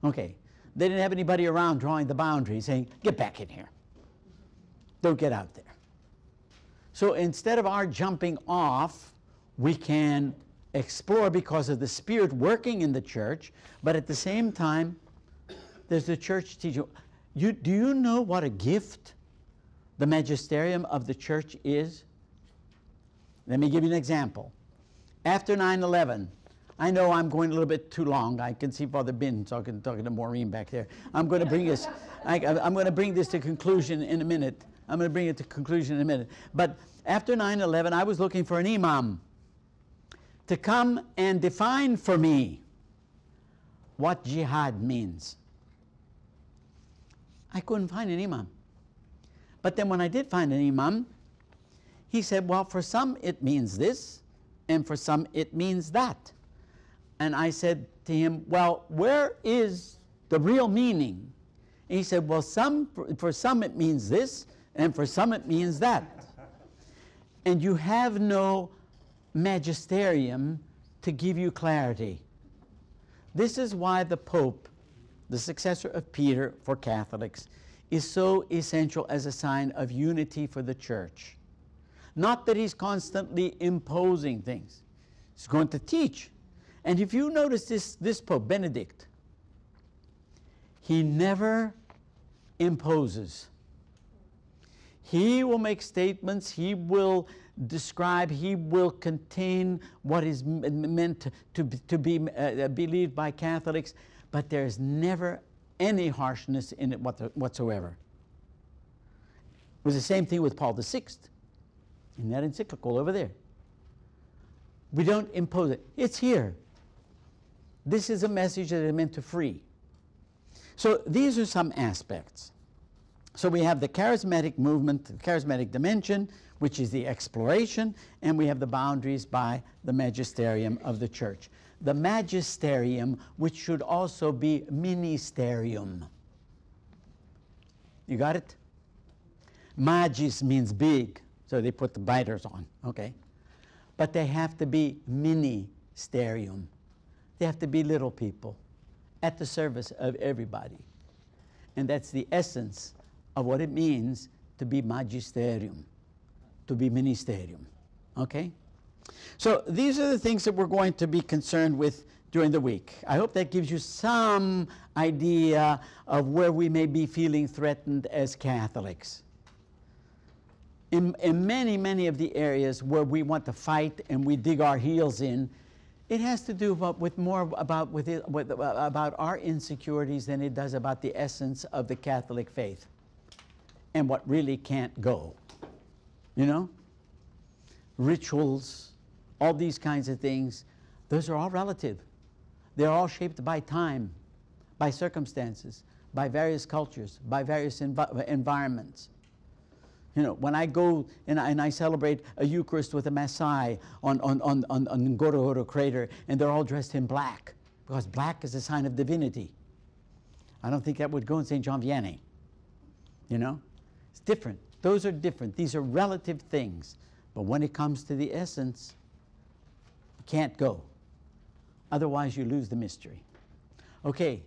Okay. They didn't have anybody around drawing the boundary, saying, get back in here. Don't get out there. So instead of our jumping off, we can explore because of the Spirit working in the church, but at the same time, there's the church teaching. Do you know what a gift the magisterium of the church is? Let me give you an example. After 9/11, I know I'm going a little bit too long. I can see Father Bin talking to Maureen back there. I'm going to bring this. I'm going to bring this to conclusion in a minute. I'm going to bring it to conclusion in a minute. But after 9/11, I was looking for an imam to come and define for me what jihad means. I couldn't find an imam. But then when I did find an imam, he said, well, for some it means this, and for some it means that. And I said to him, well, where is the real meaning? And he said, well, for some it means this, and for some it means that. And you have no magisterium to give you clarity. This is why the Pope, the successor of Peter for Catholics, is so essential as a sign of unity for the church. Not that he's constantly imposing things. He's going to teach. And if you notice this Pope, Benedict, he never imposes. He will make statements, he will describe, he will contain what is meant to be believed by Catholics, but there's never any harshness in it whatsoever. It was the same thing with Paul VI, in that encyclical over there. We don't impose it. It's here. This is a message that is meant to free. So these are some aspects. So we have the charismatic movement, the charismatic dimension, which is the exploration, and we have the boundaries by the magisterium of the church. The magisterium, which should also be ministerium. You got it? Magis means big, so they put the biters on, okay? But they have to be ministerium. They have to be little people at the service of everybody. And that's the essence of what it means to be magisterium, to be ministerium, okay? So these are the things that we're going to be concerned with during the week. I hope that gives you some idea of where we may be feeling threatened as Catholics. In many of the areas where we want to fight and we dig our heels in, it has to do more about our insecurities than it does about the essence of the Catholic faith and what really can't go. You know? Rituals, all these kinds of things, those are all relative. They're all shaped by time, by circumstances, by various cultures, by various environments. You know, when I go and I celebrate a Eucharist with a Maasai on Ngorongoro Crater, and they're all dressed in black, because black is a sign of divinity. I don't think that would go in St. John Vianney. You know? It's different. Those are different. These are relative things. But when it comes to the essence, you can't go. Otherwise, you lose the mystery. Okay,